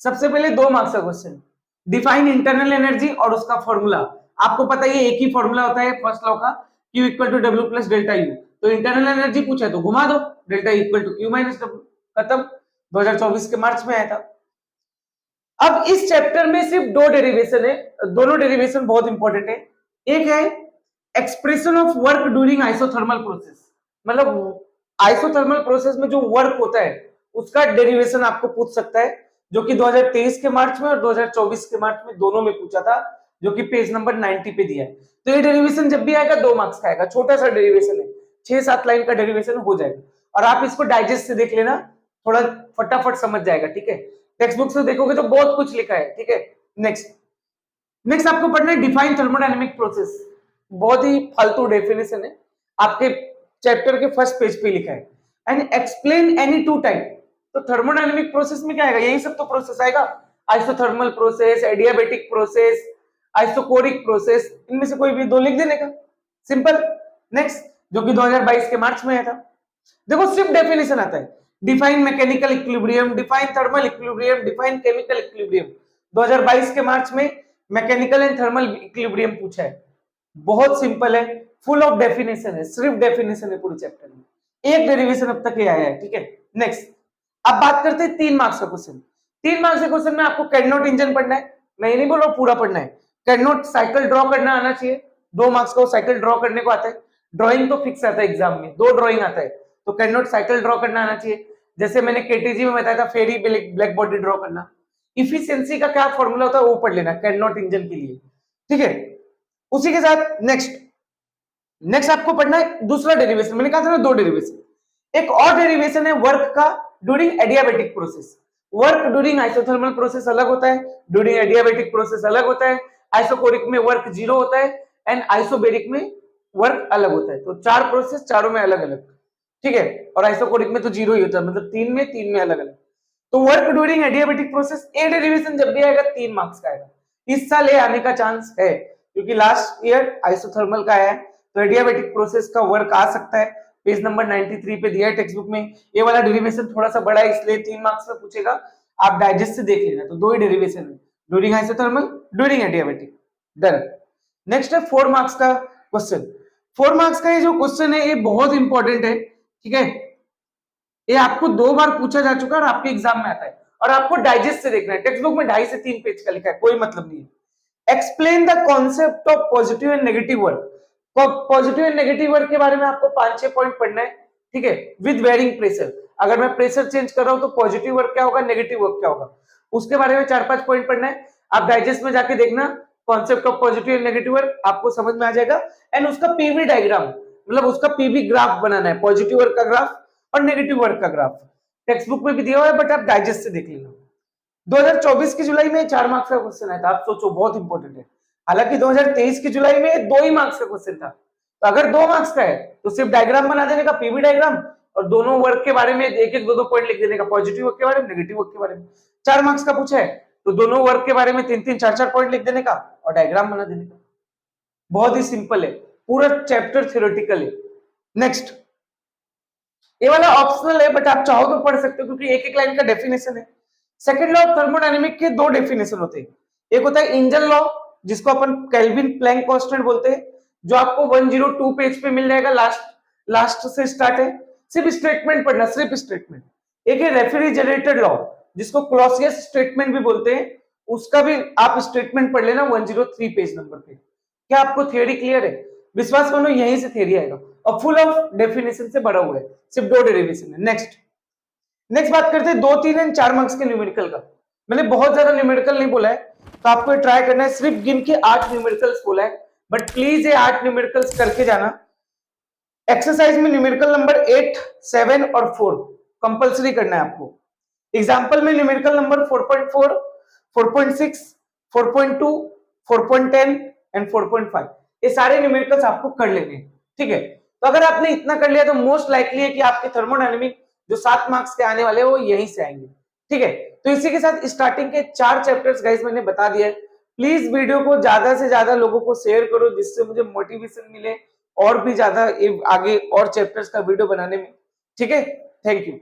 सबसे पहले 2 मार्क्स का क्वेश्चन, डिफाइन इंटरनल एनर्जी और उसका फॉर्मूला। आपको पता ही है एक ही फॉर्मूला होता है फर्स्ट लॉ का, Q equal to W plus delta U, तो इंटरनल एनर्जी पूछा तो घुमा दो, delta equal to Q minus W, खत्म। 2024 के मार्च में आया था। अब इस चैप्टर में सिर्फ 2 डेरिवेशन है, दोनों डेरिवेशन बहुत इंपॉर्टेंट है। एक है expression of work during isothermal process, मतलब आइसोथर्मल प्रोसेस में जो वर्क होता है उसका डेरिवेशन आपको पूछ सकता है, जो कि 2023 के मार्च में और 2024 के मार्च में दोनों में पूछा था, जो कि पेज नंबर 90 पे दिया है। तो ये डेरिवेशन जब भी आएगा 2 मार्क्स का आएगा, छोटा सा डेरिवेशन है, 6-7 लाइन का डेरिवेशन हो जाएगा, और आप इसको डाइजेस्ट से देख लेना, थोड़ा फटाफट समझ जाएगा। ठीक है, टेक्स्ट बुक से देखोगे तो बहुत कुछ लिखा है। ठीक है, नेक्स्ट आपको पढ़ना है डिफाइन थर्मोडायनेमिक प्रोसेस, बहुत ही फालतू डेफिनेशन है, आपके चैप्टर के फर्स्ट पेज पे लिखा है। एंड एक्सप्लेन एनी 2 टाइप, तो थर्मोडायनेमिक प्रोसेस में क्या आएगा, यही सब तो प्रोसेस आएगा, isothermal process, adiabatic process, isochoric process, इनमें से कोई भी 2 लिख देने का, सिंपल। नेक्स्ट जो कि 2022 के मार्च में आया था, देखो सिर्फ डेफिनेशन आता है, define mechanical equilibrium, define thermal equilibrium, define chemical equilibrium. 2022 के मार्च में मैकेनिकल एंड थर्मल इक्विलिब्रियम पूछा है। बहुत सिंपल है, फुल ऑफ डेफिनेशन है, सिर्फ डेफिनेशन है पूरे चैप्टर में, एक डेरिवेशन अब तक ये आया है। ठीक है, नेक्स्ट अब बात करते हैं 3 मार्क्स का क्वेश्चन। 3 मार्क्स के क्वेश्चन में आपको कैडनोट इंजन पढ़ना है, मैं ये नहीं बोल रहा हूं पूरा पढ़ना है। कैडनोट साइकिल ड्रॉ करना आना चाहिए, 2 मार्क्स को साइकिल ड्रॉ करने को आता है। ड्राइंग तो फिक्स आता है एग्जाम में, 2 ड्राइंग आता है, तो कैडनोट साइकिल ड्रॉ करना आना चाहिए। जैसे मैंने केटीजी में बताया था फेरी ब्लैक बॉडी ड्रॉ करना। इफिशियंसी का क्या फॉर्मूला होता है वो पढ़ लेना कैडनोट इंजन के लिए। ठीक है, उसी के साथ नेक्स्ट आपको पढ़ना है दूसरा डेरिवेशन। मैंने कहा था ना 2 डेरिवेशन, एक और डेरिवेशन है वर्क का during adiabatic process. Work during isothermal process अलग होता है, ड्यूरिंग एडियाबेटिक प्रोसेस अलग होता है, आइसोकोरिक में वर्क 0 होता है एंड आइसोबेरिक में वर्क अलग होता है। तो 4 प्रोसेस, चारों में अलग अलग। ठीक है, और आइसोकोरिक में तो 0 ही होता है, मतलब 3 में अलग अलग। तो वर्क ड्यूरिंग एडियाबेटिक प्रोसेस ए डेरिवेशन जब भी आएगा 3 मार्क्स का आएगा। इस साल ये आने का चांस है क्योंकि लास्ट ईयर आइसोथर्मल का है, तो एडियाबेटिक प्रोसेस का वर्क आ सकता है। पेज नंबर 93 पे दिया है टेक्स्ट बुक में। ये वाला डेरिवेशन थोड़ा सा बड़ा है इसलिए 3 मार्क्स में पूछेगा, आप डाइजेस्ट से देख लेना। तो 2 ही डेरिवेशन है, during isothermal, during adiabatic. Done. Next है 4 मार्क्स का क्वेश्चन। 4 मार्क्स का ये जो क्वेश्चन है ये बहुत इंपॉर्टेंट है। ठीक है, ये आपको 2 बार पूछा जा चुका है और आपके एग्जाम में आता है और आपको डाइजेस्ट से देखना है। टेक्स्ट बुक में 2.5 से 3 पेज का लिखा है, कोई मतलब नहीं है। Explain the concept of positive and negative work. Positive and negative work के बारे में आपको 5-6 पॉइंट पढ़ना है। ठीक है, विद वेरिंग प्रेशर। अगर मैं प्रेशर चेंज कर रहा हूं तो पॉजिटिव वर्क क्या होगा, नेगेटिव वर्क क्या होगा, उसके बारे में 4-5 पॉइंट पढ़ना है। आप डाइजेस्ट में जाके देखना concept of positive and negative work, आपको समझ में आ जाएगा। एंड उसका पीवी डायग्राम, मतलब उसका पीवी ग्राफ बनाना है, पॉजिटिव वर्क का ग्राफ और नेगेटिव वर्क का ग्राफ। टेक्स्ट बुक में भी दिया हुआ है बट आप डाइजेस्ट से देख लेना। 2024 की जुलाई में 4 मार्क्स का क्वेश्चन आया था, आप सोचो बहुत इंपॉर्टेंट है। हालांकि 2023 की जुलाई में 2 ही मार्क्स का क्वेश्चन था, तो अगर 2 मार्क्स का है तो सिर्फ डायग्राम बना देने का, पीवी डायग्राम, और दोनों वर्क के बारे में 1-1, 2-2 पॉइंट लिख देने का, पॉजिटिव वर्क के बारे में, नेगेटिव वर्क के बारे में। 4 मार्क्स का पूछा है तो दोनों वर्क के बारे में 3-3, 4-4 पॉइंट लिख देने का और डायग्राम बना देने का। बहुत ही सिंपल है, पूरा चैप्टर थ्योरेटिकल है। नेक्स्ट, ये वाला ऑप्शनल है बट आप चाहो तो पढ़ सकते हो क्योंकि एक लाइन का डेफिनेशन है। सेकंड लॉ ऑफ थर्मोडायनेमिक के 2 डेफिनेशन होते हैं। एक होता है इंजन लॉ जिसको अपन केल्विन प्लैंक कांस्टेंट बोलते हैं, जो आपको 102 पेज पे मिल जाएगा, लास्ट से स्टार्ट है। सिर्फ स्टेटमेंट पढ़ना, सिर्फ स्टेटमेंट। एक है रेफ्रिजरेटर लॉ जिसको क्लॉसियस स्टेटमेंट भी बोलते हैं, उसका भी आप स्टेटमेंट पढ़ लेना 103 पेज नंबर पे। क्या आपको थियोरी क्लियर है? विश्वास मानो यहीं से थियोरी आएगा और फुल ऑफ डेफिनेशन से भरा हुआ है, सिर्फ 2 डेरिवेशन है। नेक्स्ट बात करते हैं 2, 3 एंड 4 मार्क्स के न्यूमेरिकल का। मैंने बहुत ज्यादा न्यूमेरिकल नहीं बोला है तो आपको ट्राई करना है, सिर्फ गिन के 8 न्यूमेरिकल्स बोला है, बट प्लीज ये 8 न्यूमेरिकल्स करके जाना। एक्सरसाइज में न्यूमेरिकल नंबर 8, 7 और 4 कंपलसरी करना है आपको। एग्जाम्पल में न्यूमेरिकल नंबर 4.4, 4.6, 4.2, 4.10 एंड 4.5, ये सारे न्यूमेरिकल्स आपको कर लेने हैं। ठीक है, तो अगर आपने इतना कर लिया तो मोस्ट लाइकली है कि आपके थर्मोडायनेमिक जो 7 मार्क्स के आने वाले हैं वो यहीं से आएंगे। ठीक है, तो इसी के साथ स्टार्टिंग के 4 चैप्टर्स गाइस मैंने बता दिया है। प्लीज वीडियो को ज्यादा से ज्यादा लोगों को शेयर करो जिससे मुझे मोटिवेशन मिले और भी ज्यादा आगे और चैप्टर्स का वीडियो बनाने में। ठीक है, थैंक यू।